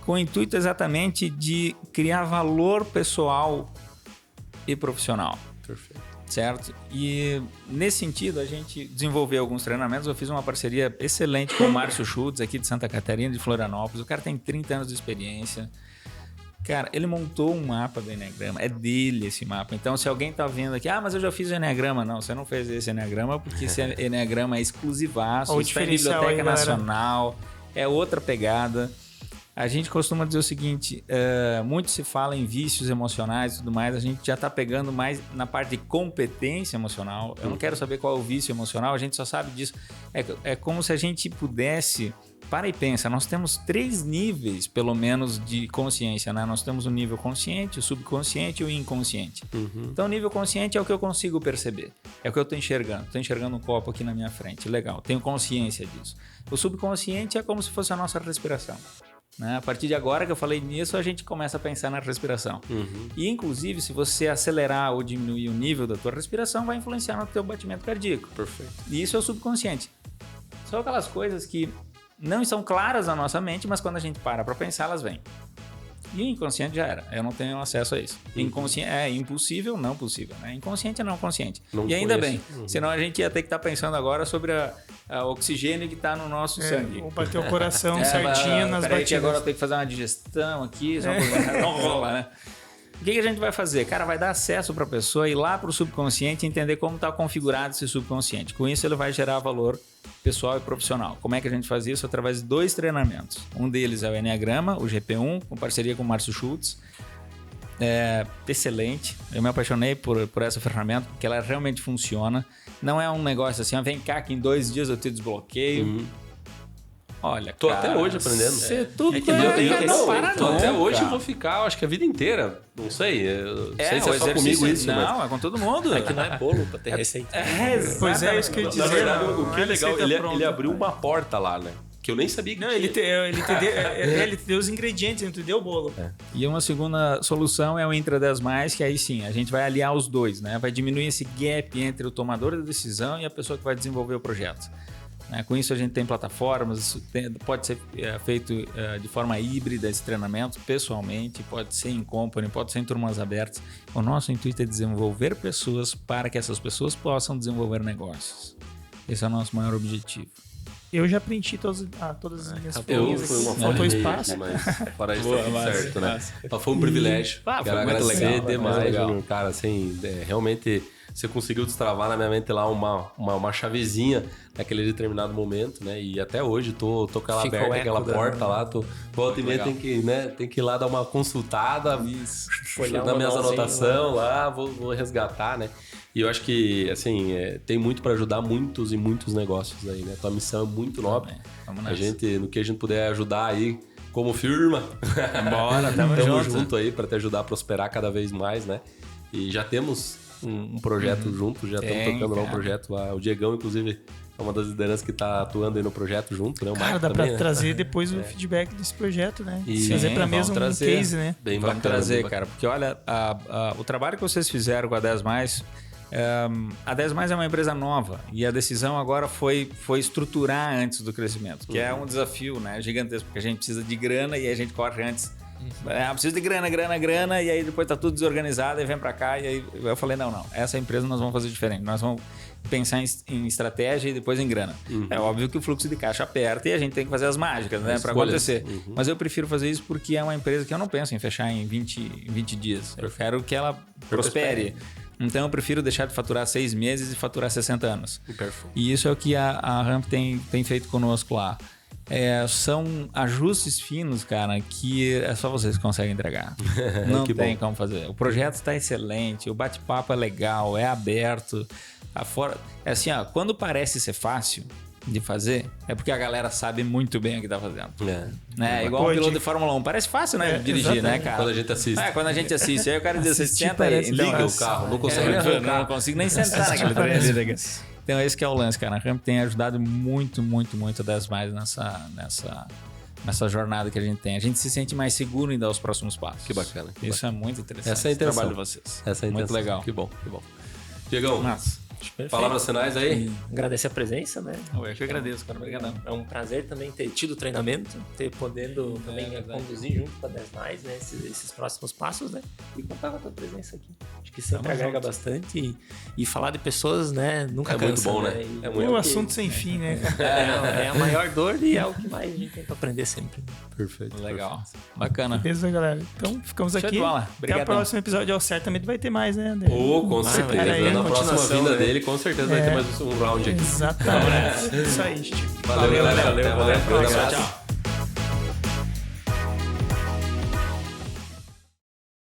com o intuito exatamente de criar valor pessoal e profissional. Perfeito. Certo? E nesse sentido, a gente desenvolveu alguns treinamentos. Eu fiz uma parceria excelente com o Márcio Schultz, aqui de Santa Catarina, de Florianópolis. O cara tem 30 anos de experiência. Cara, ele montou um mapa do Enneagrama. É dele esse mapa. Então, se alguém tá vendo aqui, mas eu já fiz o Enneagrama. Não, você não fez esse Enneagrama porque esse Enneagrama é exclusivaço. Isso é Biblioteca Nacional. É outra pegada. A gente costuma dizer o seguinte, muito se fala em vícios emocionais e tudo mais, a gente já está pegando mais na parte de competência emocional. Eu não quero saber qual é o vício emocional, a gente só sabe disso. É como se a gente pudesse... Para e pensa, nós temos 3 níveis, pelo menos, de consciência, né? Nós temos o nível consciente, o subconsciente e o inconsciente. Então, o nível consciente é o que eu consigo perceber. É o que eu estou enxergando. Estou enxergando um copo aqui na minha frente. Legal, tenho consciência disso. O subconsciente é como se fosse a nossa respiração. Né? A partir de agora que eu falei nisso, a gente começa a pensar na respiração. E, inclusive, se você acelerar ou diminuir o nível da tua respiração, vai influenciar no teu batimento cardíaco. Perfeito. E isso é o subconsciente. São aquelas coisas que não estão claras na nossa mente, mas quando a gente para pensar, elas vêm. E o inconsciente já era. Eu não tenho acesso a isso. Inconsciente é impossível, não possível. Né? Inconsciente é não consciente. Não e ainda conheço. bem. Senão a gente ia ter que estar pensando agora sobre a oxigênio que está no nosso sangue. Ou bater o coração certinho nas batidas. Que agora eu tenho que fazer uma digestão aqui. Não rola, né? O que a gente vai fazer? Cara, vai dar acesso para a pessoa ir lá para o subconsciente e entender como está configurado esse subconsciente. Com isso, ele vai gerar valor pessoal e profissional. Como é que a gente faz isso? Através de 2 treinamentos. Um deles é o Enneagrama, o GP1, com parceria com o Márcio Schultz. É excelente. Eu me apaixonei por essa ferramenta, porque ela realmente funciona. Não é um negócio assim, vem cá que em 2 dias eu te desbloqueio. Olha, tô até hoje aprendendo. Você tudo tô até hoje e vou ficar, acho que a vida inteira. Não sei. Não sei se é só comigo isso. Não, mas... é com todo mundo. É que não é bolo pra ter receita. Pois é, isso que eu ia dizer. Na verdade, o que é legal, ele abriu uma porta lá, né? Que eu nem sabia que não, ele te deu os ingredientes, ele te deu o bolo. E uma segunda solução é o Intra 10+, que aí sim, a gente vai aliar os dois, né? Vai diminuir esse gap entre o tomador da decisão e a pessoa que vai desenvolver o projeto. Com isso a gente tem plataformas, pode ser feito de forma híbrida esse treinamento, pessoalmente, pode ser em company, pode ser em turmas abertas. O nosso intuito é desenvolver pessoas para que essas pessoas possam desenvolver negócios. Esse é o nosso maior objetivo. Eu já preenchi todas as minhas folhas aqui. Faltou espaço. Mas para isso tá tudo certo, né? Foi um privilégio. Quero agradecer demais, Júnior. Cara, assim, realmente... Você conseguiu destravar na minha mente lá uma chavezinha naquele determinado momento, né? E até hoje tô com ela aberta, aquela porta lá. Volta e meia tem que ir lá dar uma consultada, nas minhas anotações lá, vou resgatar, né? E eu acho que, assim, tem muito para ajudar muitos e muitos negócios aí, né? Tua missão é muito nobre. Vamos no que a gente puder ajudar aí, como firma. Bora, tamo junto aí para te ajudar a prosperar cada vez mais, né? E já temos um projeto junto, já estamos tocando lá um projeto lá. O Diegão, inclusive, é uma das lideranças que está atuando aí no projeto junto, né? O Cara, dá para trazer depois o feedback desse projeto, né? Fazer para mesa um case, né? Bem vamos bacana, trazer, cara. Porque olha, o trabalho que vocês fizeram com a 10+, a 10+ é uma empresa nova e a decisão agora foi estruturar antes do crescimento, que é um desafio, né, gigantesco, porque a gente precisa de grana e a gente corre antes Preciso de grana, e aí depois tá tudo desorganizado, e vem pra cá, e aí eu falei, não, essa empresa nós vamos fazer diferente, nós vamos pensar em estratégia e depois em grana. É óbvio que o fluxo de caixa aperta e a gente tem que fazer as mágicas, né, pra acontecer. Mas eu prefiro fazer isso porque é uma empresa que eu não penso em fechar em 20 dias. Eu quero que ela prospere. Então eu prefiro deixar de faturar 6 meses e faturar 60 anos. E isso é o que a Ramp tem feito conosco lá. São ajustes finos, cara, que é só vocês que conseguem entregar. Não tem como fazer. O projeto está excelente, o bate-papo é legal, é aberto. É assim, ó, quando parece ser fácil de fazer, é porque a galera sabe muito bem o que tá fazendo. Igual um piloto de Fórmula 1. Parece fácil, né? Dirigir, né, cara? Quando a gente assiste. Quando a gente assiste. Aí o cara diz, você senta aí. Então, liga o carro, não consegue ligar o carro. Não consigo nem sentar naquele trem. Então esse que é o lance, cara. A Ramp tem ajudado muito, muito, muito 10 mais nessa jornada que a gente tem. A gente se sente mais seguro em dar os próximos passos. Que bacana. Isso é muito interessante. Essa é a intenção. O trabalho de vocês. Essa é a intenção. Muito legal. Que bom. Diegão, palavras finais aí? Agradecer a presença, né? Eu que agradeço, cara. Obrigadão. É um prazer também ter tido o treinamento, podendo também conduzir junto com a 10 mais, né? Esses próximos passos, né? E contar com a tua presença aqui. Acho que sempre agrega bastante e falar de pessoas, né? Nunca cansa, muito bom, né? É um assunto sem fim, né? É a maior dor e é o que mais a gente tenta aprender sempre. Perfeito. Legal. Bacana. Beleza, galera. Então, ficamos aqui. Até o próximo episódio. Certamente vai ter mais, né, André? Com certeza. Na próxima vinda dele, com certeza vai ter mais um round aqui. Exatamente. Isso aí, Steve. Valeu, galera. Valeu. Tchau.